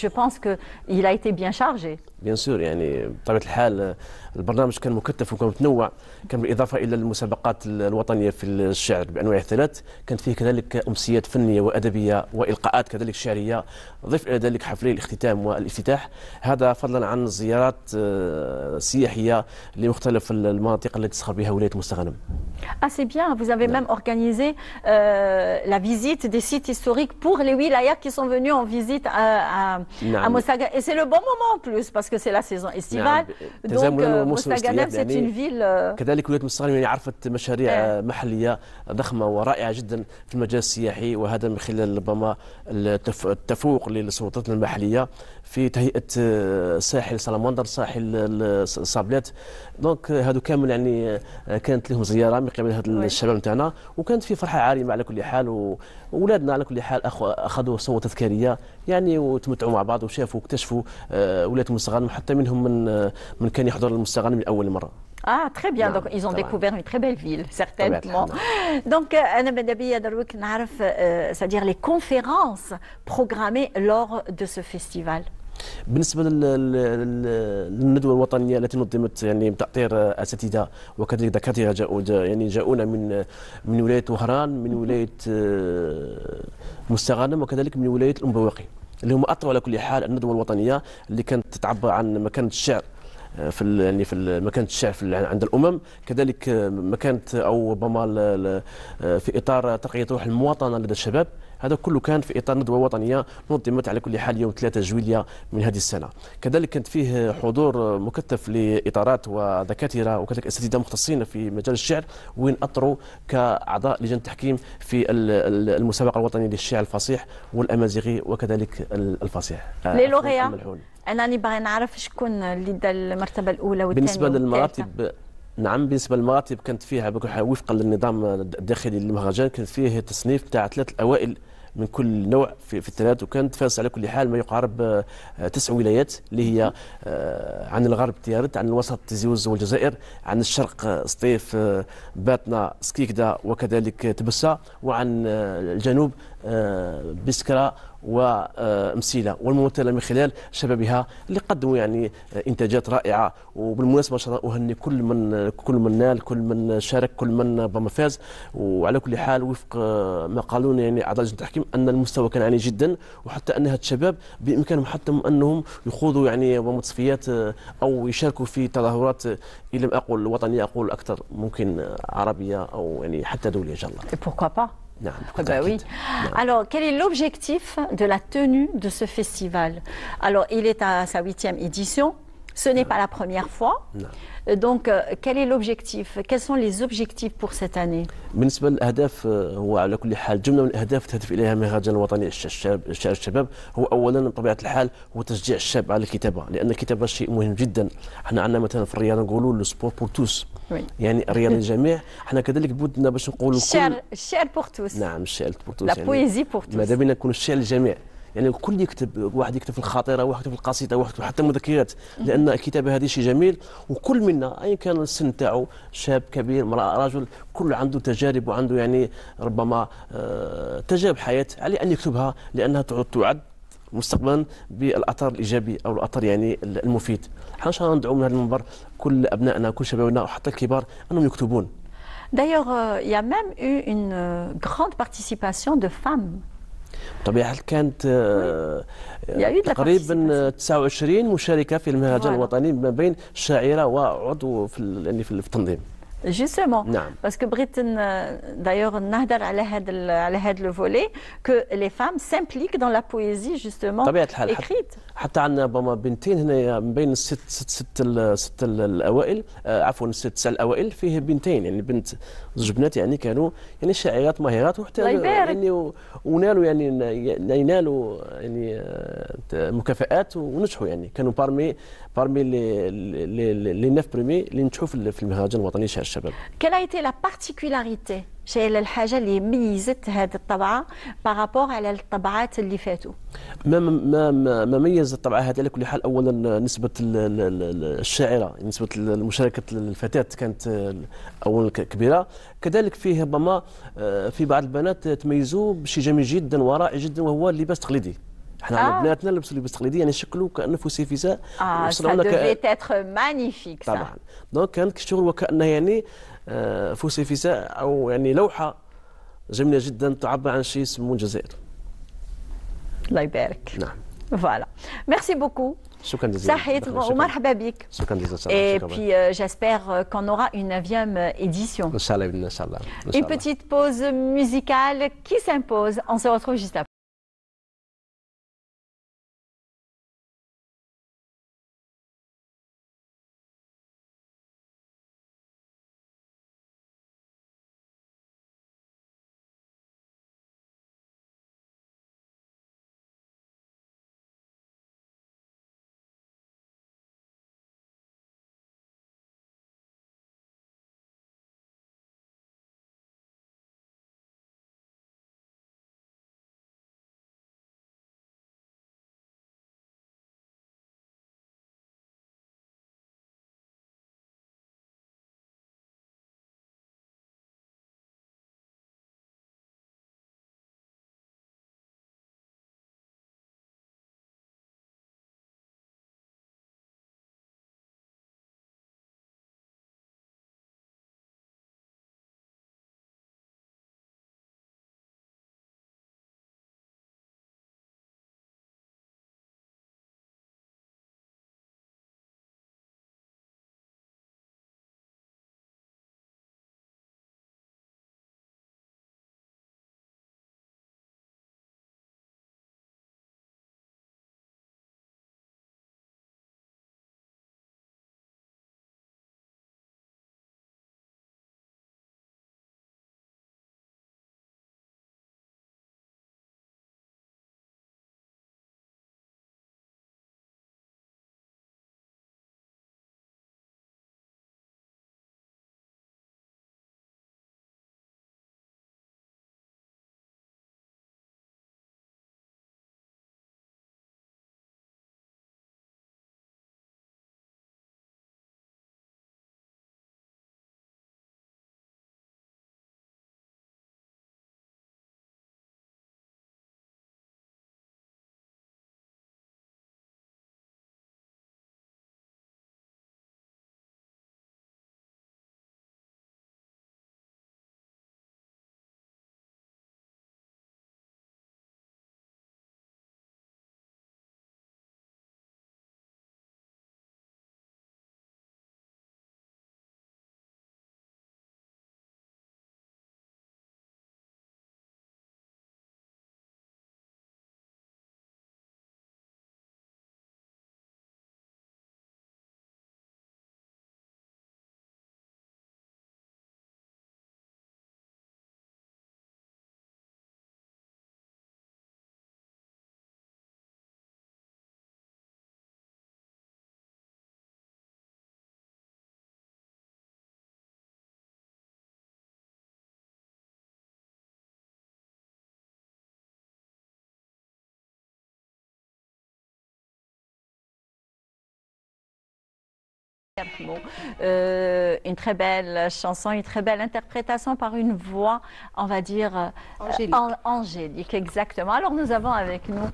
je pense qu'il a été bien chargé. بيان سور، يعني بطبيعه الحال البرنامج كان مكثف وكان متنوع، كان بالاضافه الى المسابقات الوطنيه في الشعر بانواعه الثلاث، كانت فيه كذلك امسيات فنيه وادبيه والقاءات كذلك شعريه، ضيف الى ذلك حفلي الاختتام والافتتاح، هذا فضلا عن زيارات سياحيه لمختلف المناطق التي تسخر بها ولايه المستغانم. Ah c'est bien, vous avez même organisé la visite des sites historiques pour les wilayas qui sont venus en visite à Mostaganem, et c'est le bon moment en plus parce que c'est la saison estivale. Donc Mostaganem c'est une ville. كذلك ولاية المستغانم يعني عرفت مشاريع محلية ضخمة ورائعة جدا في المجال السياحي، وهذا من خلال ربما التفوق للسلطات المحلية في تهيئة ساحل سلمندر، ساحل صابلات. دونك هادو كامل يعني كانت لهم زيارة من قبل هذا الشباب نتاعنا، وكانت في فرحة عارمة على كل حال، وولادنا على كل حال أخذوا صور تذكارية يعني وتمتعوا مع بعض وشافوا واكتشفوا ولاية المستغانم، حتى منهم من كان يحضر المستغانم لأول مرة. Ah, très bien. Donc, ils ont découvert une très belle ville, certainement. Donc, Anna Bendabi Darouk Narf, c'est-à-dire les conférences programmées lors de ce festival. بالنسبه للندوه الوطنيه التي نظمت يعني بتأطير اساتذه وكذلك دكاتره جاؤونا من ولايه وهران، من ولايه مستغانم، وكذلك من ولايه الام بواقي، اللي هم اطروا على كل حال الندوه الوطنيه اللي كانت تعبر عن مكانه الشعر في مكانة الشعر عند الأمم، كذلك مكانة أو ربما في إطار ترقية روح المواطنة لدى الشباب. هذا كله كان في إطار ندوة وطنية نظمت على كل حال يوم 3 جويلية من هذه السنة. كذلك كانت فيه حضور مكثف لإطارات ودكاترة وكذلك أساتذة مختصين في مجال الشعر، وين أطروا كأعضاء لجنة التحكيم في المسابقة الوطنية للشعر الفصيح والأمازيغي وكذلك الفصيح. لي لوغيا أنا نبغى نعرف شكون اللي دا المرتبة الأولى والثانية بالنسبة للمراتب. نعم، بالنسبة للمراتب كانت فيها وفقا للنظام الداخلي للمهرجان كانت فيه تصنيف تاع 3 الأوائل من كل نوع في الثلاث، وكانت فاز على كل حال ما يقارب 9 ولايات اللي هي عن الغرب تيارت، عن الوسط تيزي وزو والجزائر، عن الشرق سطيف باتنا سكيكدا وكذلك تبسا، وعن الجنوب بسكرة ومسيلة، والممثلة من خلال شبابها اللي قدموا يعني انتاجات رائعه. وبالمناسبه اهني كل من نال، كل من شارك، كل من فاز. وعلى كل حال وفق ما قالوا يعني اعضاء لجنه التحكيم ان المستوى كان عالي جدا، وحتى ان هاد الشباب بامكانهم حتى انهم يخوضوا يعني تصفيات او يشاركوا في تظاهرات ان لم اقل وطنيه اقول اكثر ممكن عربيه او يعني حتى دوليه ان شاء الله. Pourquoi pas? Ben oui. Alors, quel est l'objectif de la tenue de ce festival? Alors, il est à sa 8e édition. Ce n'est pas la première fois. Donc, quel est l'objectif? Quels sont les objectifs pour cette année? بالنسبة للأهداف، هو على كل حال جملة من الأهداف تهدف إليها المهرجان الوطني شعر الشباب. هو أولا بطبيعة الحال هو تشجيع الشاب على الكتابة، لأن الكتابة شيء مهم جدا. احنا عندنا مثلا في الرياضة نقولوا لو سبور بور توس، يعني الرياضة للجميع. احنا كذلك بودنا باش نقولوا الشعر بور توس. نعم، الشعر بور توس، لا بويزي بور توس. ماذا بينا نكون الشعر للجميع، يعني الكل يكتب، واحد يكتب في الخاطره، واحد يكتب في القصيده، واحد يكتب حتى مذكرات، لان الكتابه هذه شيء جميل. وكل منا ايا كان السن تاعو، شاب كبير امراه رجل، كل عنده تجارب وعنده يعني ربما تجارب حياه عليه ان يكتبها، لانها تعد مستقبلا بالاثر الايجابي او الاثر يعني المفيد. احنا ان شاء الله ندعو من هذا المنبر كل ابنائنا كل شبابنا وحتى الكبار انهم يكتبون. D'ailleurs, il y a même eu une grande participation de femmes. بطبيعة الحال كانت تقريبا 29 مشاركة في المهرجان الوطني ما بين شاعرة وعضو في التنظيم. Justement, parce que Britain, d'ailleurs, نهدر على هذا le volet que les femmes s'impliquent dans la poésie justement écrite. حتى عندنا ربما بنتين هنا من بين الست الاوائل عفوا التسع الاوائل فيه بنتين يعني بنت زوج بنات يعني كانوا يعني شاعرات ماهرات وحتى يعني ونالوا يعني ينالوا يعني مكافآت ونجحوا يعني كانوا بارمي لي 9 بريمي اللي نجحوا في المهرجان الوطني لشعر الشباب. Quelle a été la particularité شيء الحاجة اللي ميزت هذه الطبعة بارابور على الطبعات اللي فاتوا؟ ما ميز الطبعة هذه على كل حال أولا نسبة الشاعرة نسبة مشاركة الفتاة كانت أولا كبيرة، كذلك فيه ربما في بعض البنات تميزوا بشيء جميل جدا ورائع جدا وهو اللباس التقليدي. احنا عندنا بناتنا لبسوا لباس تقليدي يعني شكلوا كأنه فسيفساء. ça devait être magnifique ça. طبعا دونك كانت الشغل وكأنه يعني فسيفساء أو يعني لوحة جميلة جدا تعبر عن شيء اسمه الجزائر. الله يبارك. نعم. Voilà. Merci beaucoup. شكرا جزيلا. صحيت ومرحبا بك. شكرا جزيلا. Et puis j'espère qu'on aura une 9e édition. إن شاء الله. إن شاء الله. Une petite pause musicale qui s'impose. On se retrouve juste après. Une très belle chanson, une très belle interprétation par une voix, on va dire, angélique, exactement. Alors nous avons avec nous,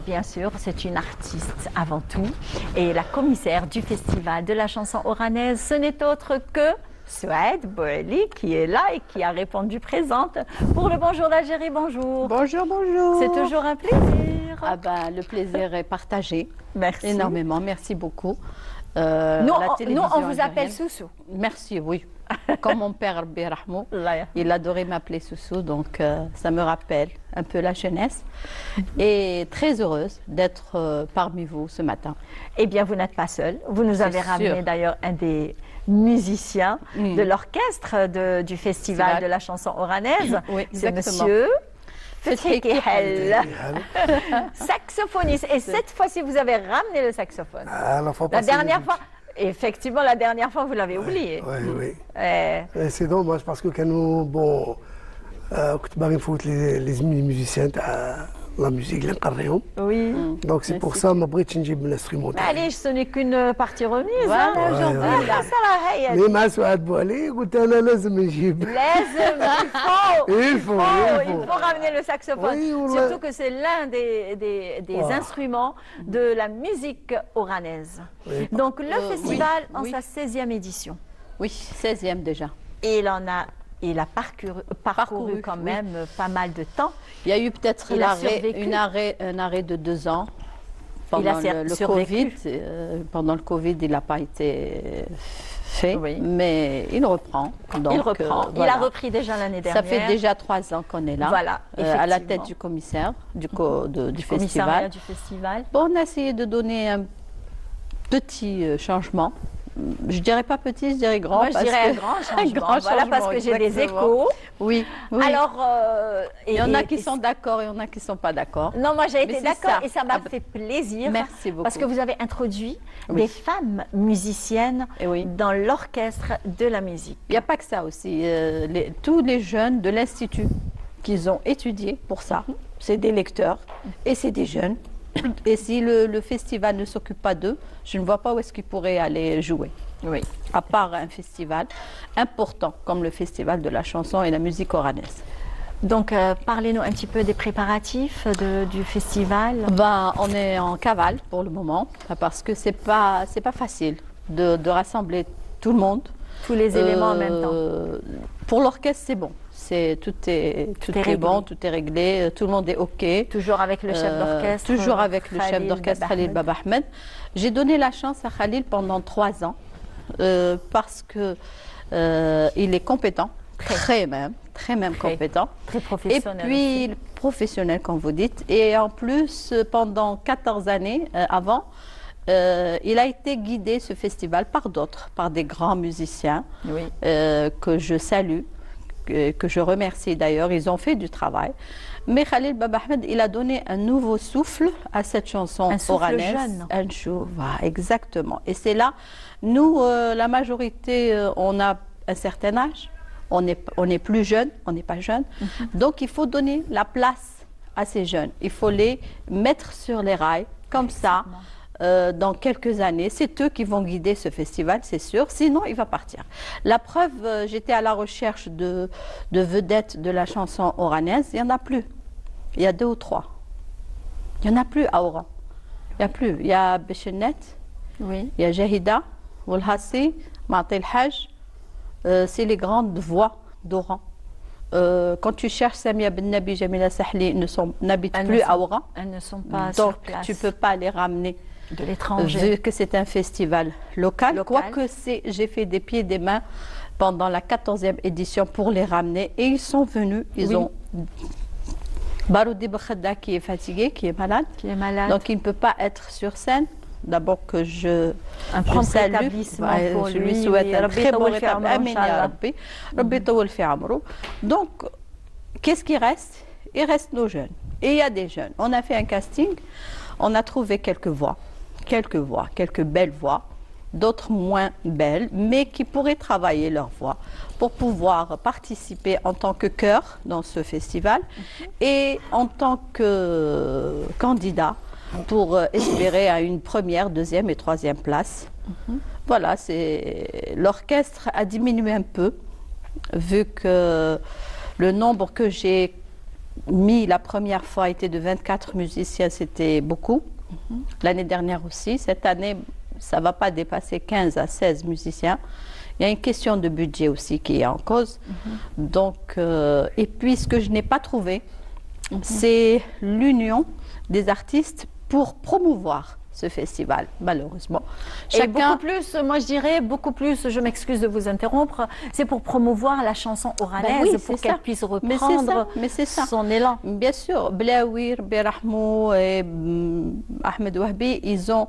bien sûr, c'est une artiste avant tout, et la commissaire du festival de la chanson oranaise, ce n'est autre que Souad Bouali qui est là et qui a répondu présente pour le Bonjour d'Algérie. Bonjour. Bonjour, bonjour. C'est toujours un plaisir. Ah ben, le plaisir est partagé. Merci. Énormément, merci beaucoup. Nous, on vous appelle Soussou. Merci, oui. Comme mon père, Birahmou, il adorait m'appeler Soussou, donc ça me rappelle un peu la jeunesse. Et très heureuse d'être parmi vous ce matin. Eh bien, vous n'êtes pas seul. Vous nous avez ramené d'ailleurs un des musiciens de l'orchestre du Festival de la chanson oranaise. Oui, c'est monsieur Fethi Kihel, saxophoniste. Et cette fois-ci, vous avez ramené le saxophone. La dernière fois, effectivement, la dernière fois, vous l'avez oublié. Oui, oui. C'est dommage parce que quand nous, bon, كنت باغي نفوت les musiciens la musique اللي نقريهم. Oui. Donc c'est pour ça ما بغيتش نجيب الانسترومون. معليش ce n'est qu'une partie remise. Voilà, aujourd'hui là. Mais مع سعاد بوعلي قلت انا لازم نجيب. لازم il faut ramener le saxophone. Oui, surtout que c'est l'un des instruments de la musique oranaise. Oui. Donc le festival en sa 16e édition. Oui, 16e déjà. Et il a parcouru quand même pas mal de temps. Il y a eu peut-être un arrêt de 2 ans pendant le Covid. Pendant le Covid, il n'a pas été fait, mais il reprend. Donc, il reprend. Voilà. Il a repris déjà l'année dernière. Ça fait déjà 3 ans qu'on est là, voilà, à la tête du commissaire du festival. Bon, on a essayé de donner un petit changement. Je dirais pas petit, je dirais grand. Moi, je dirais un grand changement. Voilà, parce que j'ai des échos. Oui. Alors, il y en a qui sont d'accord, il y en a qui sont pas d'accord. Non, moi j'ai été d'accord et ça m'a fait plaisir. Merci beaucoup. Parce que vous avez introduit des femmes musiciennes dans l'orchestre de la musique. Il n'y a pas que ça aussi. Tous les jeunes de l'Institut qu'ils ont étudié pour ça, c'est des lecteurs et c'est des jeunes. Et si le festival ne s'occupe pas d'eux, je ne vois pas où est-ce qu'ils pourraient aller jouer. Oui. À part un festival important comme le festival de la chanson et la musique oranaise. Donc, parlez-nous un petit peu des préparatifs du festival. Ben, on est en cavale pour le moment parce que c'est pas facile de rassembler tout le monde. Tous les éléments en même temps. Pour l'orchestre, c'est bon. Tout est bon, tout est réglé, tout le monde est OK. Toujours avec le chef d'orchestre. Toujours avec le chef d'orchestre Khalil Baba Ahmed. J'ai donné la chance à Khalil pendant 3 ans parce que il est compétent, très même compétent. Très professionnel. Et puis professionnel, comme vous dites. Et en plus, pendant 14 années avant, il a été guidé ce festival par d'autres, par des grands musiciens que je salue. Que je remercie d'ailleurs, ils ont fait du travail. Mais Khalil Baba Ahmed, il a donné un nouveau souffle à cette chanson oranaise. Un souffle jeune. Exactement. Et c'est là, nous, la majorité, on a un certain âge, on est plus jeunes, on n'est pas jeunes. Donc il faut donner la place à ces jeunes. Il faut les mettre sur les rails, comme ça. Dans quelques années, c'est eux qui vont guider ce festival, c'est sûr, sinon il va partir. La preuve, j'étais à la recherche de vedettes de la chanson oranaise, il n'y en a plus. Il y a 2 ou 3. Il n'y en a plus à Oran. Il n'y a plus. Il y a Béchenet, il y a Jahida, Wolhassi, Matel Haj, c'est les grandes voix d'Oran. Quand tu cherches Samia Ben Nabi, Jamila Sahli, n'habitent plus à Oran. Elles ne sont pas sur place. Donc tu ne peux pas les ramener. De l'étranger. Vu que c'est un festival local. Quoique j'ai fait des pieds et des mains pendant la 14e édition pour les ramener. Et ils sont venus, ils ont Baroudi Bakhada qui est fatigué, qui est malade. Donc il ne peut pas être sur scène. D'abord que je salue, je lui souhaite un très bon rétablissement. Donc, qu'est-ce qui reste? Il reste nos jeunes. Et il y a des jeunes. On a fait un casting, on a trouvé quelques belles voix, d'autres moins belles, mais qui pourraient travailler leur voix pour pouvoir participer en tant que chœur dans ce festival et en tant que candidat pour espérer à une première, deuxième et troisième place. Voilà, l'orchestre a diminué un peu, vu que le nombre que j'ai mis la première fois était de 24 musiciens, c'était beaucoup. L'année dernière aussi. Cette année, ça ne va pas dépasser 15 à 16 musiciens Il y a une question de budget aussi qui est en cause. Donc, et puis ce que je n'ai pas trouvé, c'est l'union des artistes pour promouvoir ce festival, malheureusement. Et beaucoup plus, moi je dirais, beaucoup plus, je m'excuse de vous interrompre, c'est pour promouvoir la chanson oranaise, pour qu'elle puisse reprendre son élan. Bien sûr, Blawir, Berahmou et Ahmed Wahbi, ils ont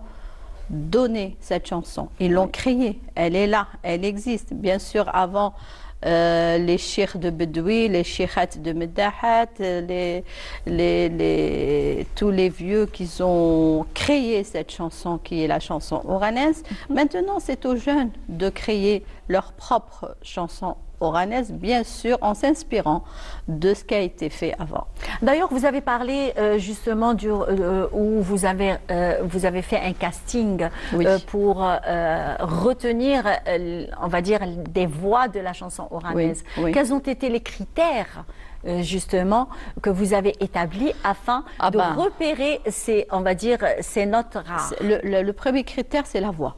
donné cette chanson, ils l'ont créée, elle est là, elle existe. Bien sûr, avant, les cheikhs de Bedoui, les cheikhates de Medahat, tous les vieux qui ont créé cette chanson qui est la chanson oranaise. Maintenant, c'est aux jeunes de créer leur propre chanson oranaise, bien sûr, en s'inspirant de ce qui a été fait avant. D'ailleurs, vous avez parlé justement où vous avez fait un casting pour retenir, on va dire, des voix de la chanson oranaise. Quels ont été les critères justement que vous avez établis afin de repérer ces, on va dire, ces notes rares? Le premier critère, c'est la voix.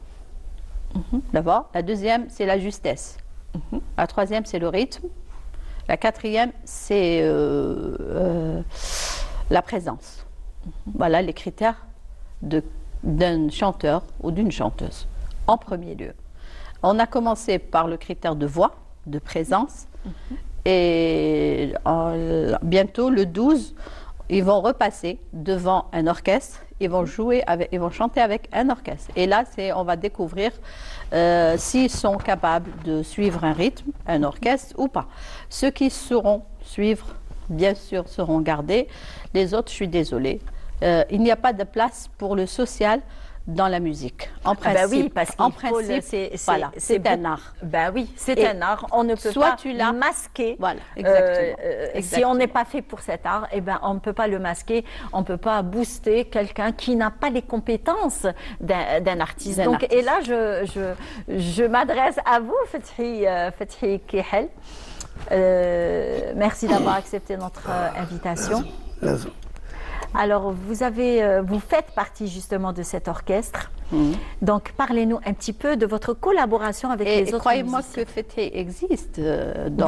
D'abord. La deuxième, c'est la justesse. La troisième, c'est le rythme. La quatrième, c'est la présence. Voilà les critères d'un chanteur ou d'une chanteuse, en premier lieu. On a commencé par le critère de voix, de présence, et bientôt, le 12, ils vont repasser devant un orchestre, ils vont chanter avec un orchestre. Et là, on va découvrir s'ils sont capables de suivre un rythme, un orchestre ou pas. Ceux qui sauront suivre, bien sûr, seront gardés. Les autres, je suis désolée. Il n'y a pas de place pour le social dans la musique. En principe, oui, parce qu'en principe, c'est un art. Oui, c'est un art. On ne peut pas masquer. Voilà, exactement. Si on n'est pas fait pour cet art, on ne peut pas le masquer. On ne peut pas booster quelqu'un qui n'a pas les compétences d'un artiste. Donc, et là, je m'adresse à vous, Fethi Kihel. Merci d'avoir accepté notre invitation. Alors, vous faites partie justement de cet orchestre. Donc, parlez-nous un petit peu de votre collaboration avec les autres croyez-moi musiciens. que Fethi existe dans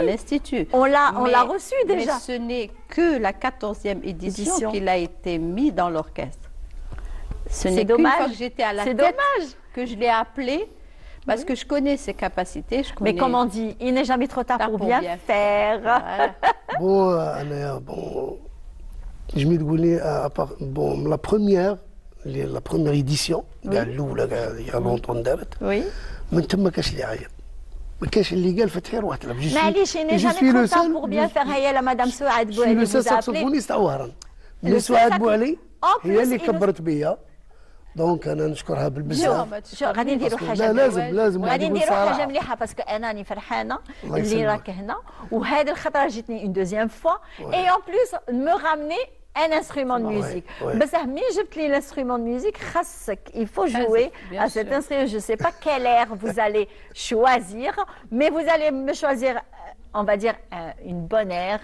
l'Institut. On l'a reçu déjà. Mais ce n'est que la 14e édition qu'il a été mis dans l'orchestre. Ce n'est qu'une fois que j'étais à la tête que je l'ai appelé. Parce que je connais ses capacités. Mais comme on dit, il n'est jamais trop tard pour bien faire. Voilà. Je me dis, bon, la première édition, il y a longtemps oui. Mais tu m'as caché les rayons. Mais caché les gars, fait faire واحد. معليش, il n'est jamais trop tard pour bien faire. هي la Madame Souad Bouali vous a appelé. Je suis le seul saxophoniste à Ouaran. Le Souad Bouali, هي اللي كبرت بيا. دونك انا نشكرها بالبزاف. شو غادي نديروا حاجه لازم غادي نديروا حاجه مليحه باسكو انا راني فرحانه اللي راك هنا وهذه الخطره جاتني اون دوزيام فوا اي اون بليس مو رامني un instrument de musique. بصح ملي جبت لي l'instrument de musique خاصك il faut jouer à cet instrument. Je ne sais pas quel air vous allez choisir, mais vous allez me choisir, on va dire, une bonne air,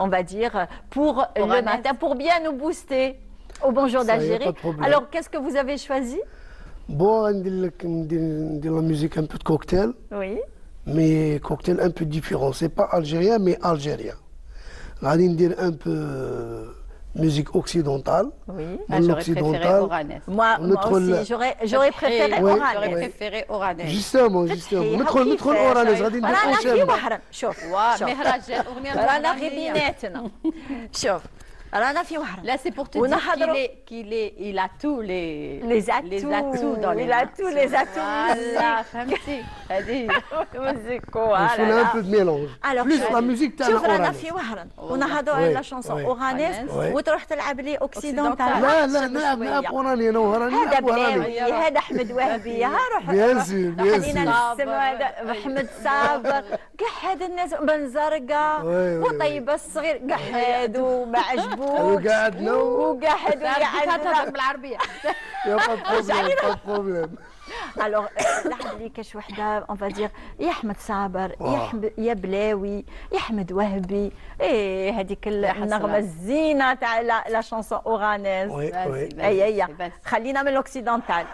on va dire, pour le matin, pour bien nous booster au Bonjour d'Algérie. Alors, qu'est-ce que vous avez choisi? Bon, de la musique un peu de cocktail. Oui. Mais cocktail un peu différent. C'est pas algérien, mais algérien. On va dire un peu musique occidentale. Oui, j'aurais préféré Oranais. Moi aussi, j'aurais préféré Oranais. J'aurais préféré Oranais. Justement. ندخل Oranais. غادي ندير رانا في وحرن. شوف. مهرجان أغنية رانا غير بيناتنا. شوف. رانا في وحرن. Là, c'est pour te dire qu'il a tous les atouts dans les mains. Il a tous les atouts. Voilà, فهمتي. هذه musicaux. Il faut un peu de mélange. Alors, plus la musique تاعنا شوف رانا في وحرن ونهضروا على شونسون اورانيز وتروح تلعب لي اوكسيدونتال. لا نلعب اوراني انا وهراني. هذا بلاوي هذا احمد وهبي ها روح. بيان سور خلينا نسمعوا محمد صابر كاع هذا الناس بن زرقاء وطيبه الصغير كاع هادو ما عجبوش وقعدنا وقعدنا بالعربيه. يا با بروبليم. الوغ لعب لي كاش وحده اون فادير يا احمد صابر يا بلاوي يا احمد وهبي هذيك النغمه الزينه تاع لا شونسون اورانيز. هيا خلينا من الاوكسيدونتال.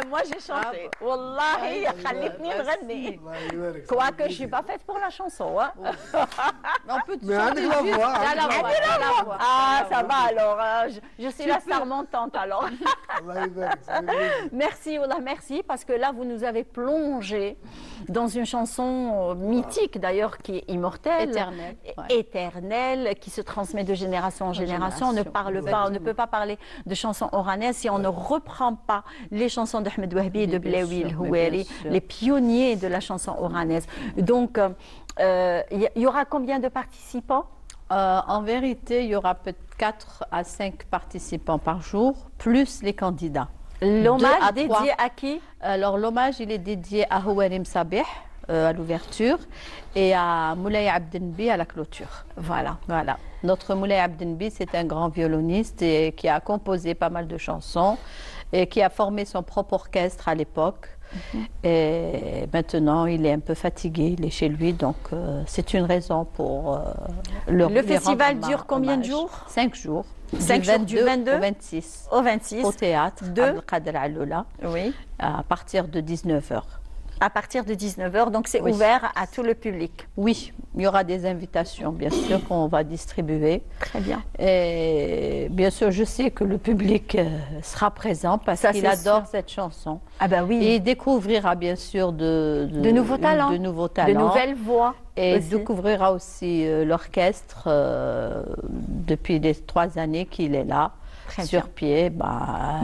même moi j'ai chanté. Wallahi, خلتني نغني. Quoique je suis pas faite pour la chanson. Hein. On peut Mais avec la voix. Ah, ça va alors. Je suis la star montante alors. Merci, Wallah, merci, parce que là, vous nous avez plongé dans une chanson mythique d'ailleurs qui est immortelle, éternelle, qui se transmet de génération en génération. On ne parle pas, on ne peut pas parler de chansons oranaises si on ne reprend pas les chansons d'Ahmed Wahbi et de Blaoui El Houari, les pionniers de la chanson oranaise. Donc, il y aura combien de participants? En vérité, il y aura peut-être 4 à 5 participants par jour, plus les candidats. L'hommage dédié à qui? Alors, l'hommage, il est dédié à Houarim Sabih, à l'ouverture, et à Moulay Abdenbi à la clôture. Voilà. Notre Moulay Abdenbi, c'est un grand violoniste et qui a composé pas mal de chansons et qui a formé son propre orchestre à l'époque. Et maintenant, il est un peu fatigué, il est chez lui, donc c'est une raison pour le festival dure combien de jours? 5 jours. 5 jours, du 22 au 26. Au 26. Au théâtre de Abdelkader Alloula. Oui. À partir de 19h. À partir de 19h, donc c'est ouvert à tout le public. Oui, il y aura des invitations, bien sûr, qu'on va distribuer. Très bien. Et bien sûr, je sais que le public sera présent parce qu'il adore cette chanson. Ah ben oui. Et il découvrira bien sûr de nouveaux talents, de nouvelles voix. Et il découvrira aussi l'orchestre depuis les 3 années qu'il est là. Sur pied,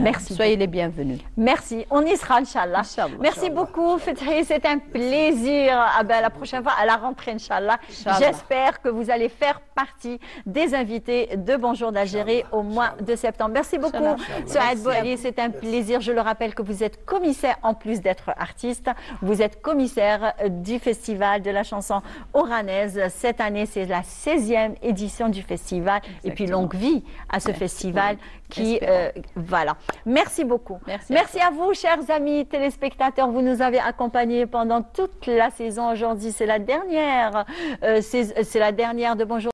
merci. Soyez les bienvenus. Merci, on y sera, Inch'Allah. Merci beaucoup, Fethi, c'est un plaisir. La prochaine fois, à la rentrée, Inch'Allah. J'espère que vous allez faire partie des invités de Bonjour d'Algérie au mois de septembre. Merci beaucoup, Souad Bouali, c'est un plaisir. Je le rappelle que vous êtes commissaire, en plus d'être artiste, vous êtes commissaire du festival de la chanson oranaise. Cette année, c'est la 16e édition du festival. Et puis, longue vie à ce festival. Voilà. Merci beaucoup. Merci à vous, chers amis téléspectateurs. Vous nous avez accompagnés pendant toute la saison. Aujourd'hui, c'est la dernière de Bonjour.